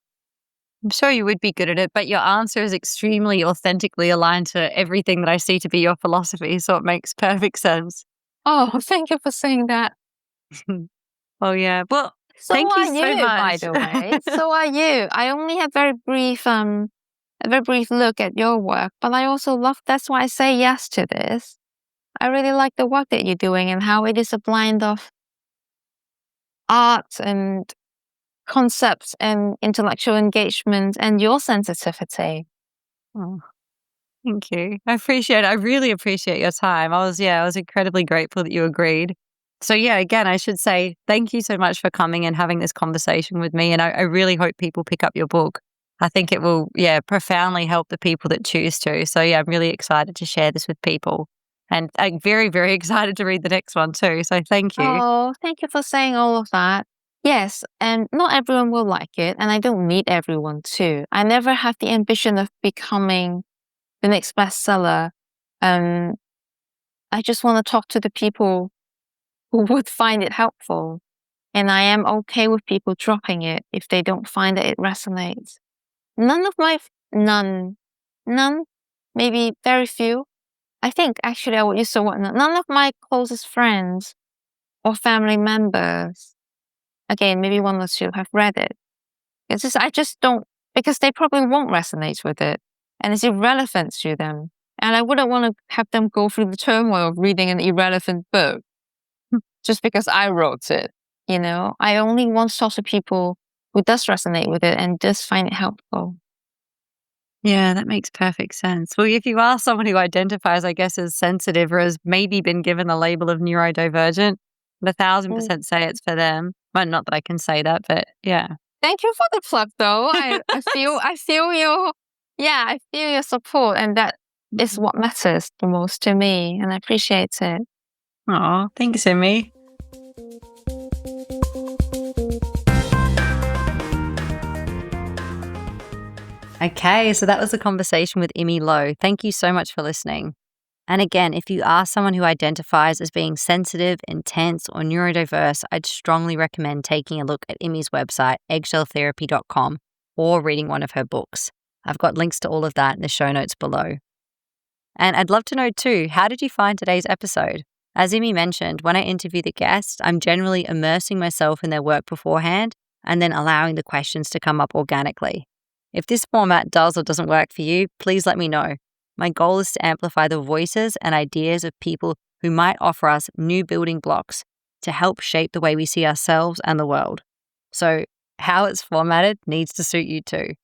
I'm sure you would be good at it, but your answer is extremely authentically aligned to everything that I see to be your philosophy, so it makes perfect sense. Oh, thank you for saying that. Oh, yeah. Well, So thank you are so you, by much. the way. So are you. I only had a very brief look at your work, but I also love, that's why I say yes to this. I really like the work that you're doing and how it is a blend of art and concepts and intellectual engagement and your sensitivity. Oh, thank you. I appreciate it. I really appreciate your time. I was incredibly grateful that you agreed. So yeah, again, I should say thank you so much for coming and having this conversation with me. And I really hope people pick up your book. I think it will, profoundly help the people that choose to. So yeah, I'm really excited to share this with people. And I'm very, very excited to read the next one too. So thank you. Oh, thank you for saying all of that. Yes, and not everyone will like it, and I don't need everyone to. I never have the ambition of becoming the next bestseller. I just want to talk to the people who would find it helpful. And I am okay with people dropping it if they don't find that it resonates. None, maybe very few. I think actually I would use the word none of my closest friends or family members, again, maybe one or two, have read it. I just don't, because they probably won't resonate with it and it's irrelevant to them. And I wouldn't want to have them go through the turmoil of reading an irrelevant book just because I wrote it. You know, I only want to talk to people who does resonate with it and does find it helpful. Yeah, that makes perfect sense. Well, if you are someone who identifies, I guess, as sensitive or has maybe been given the label of neurodivergent, I'd 1,000% say it's for them. Well, not that I can say that, but yeah. Thank you for the plug, though. I feel your support, and that is what matters the most to me, and I appreciate it. Oh, thanks, Imi. Okay, so that was the conversation with Imi Lo. Thank you so much for listening. And again, if you are someone who identifies as being sensitive, intense, or neurodiverse, I'd strongly recommend taking a look at Imi's website, eggshelltherapy.com, or reading one of her books. I've got links to all of that in the show notes below. And I'd love to know too, how did you find today's episode? As Imi mentioned, when I interview the guest, I'm generally immersing myself in their work beforehand and then allowing the questions to come up organically. If this format does or doesn't work for you, please let me know. My goal is to amplify the voices and ideas of people who might offer us new building blocks to help shape the way we see ourselves and the world. So how it's formatted needs to suit you too.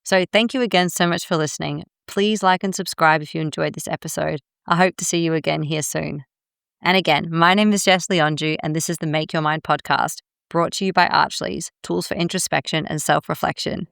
So thank you again so much for listening. Please like and subscribe if you enjoyed this episode. I hope to see you again here soon. And again, my name is Jess Leondiou, and this is the Make Your Mind podcast, brought to you by Archleys, tools for introspection and self-reflection.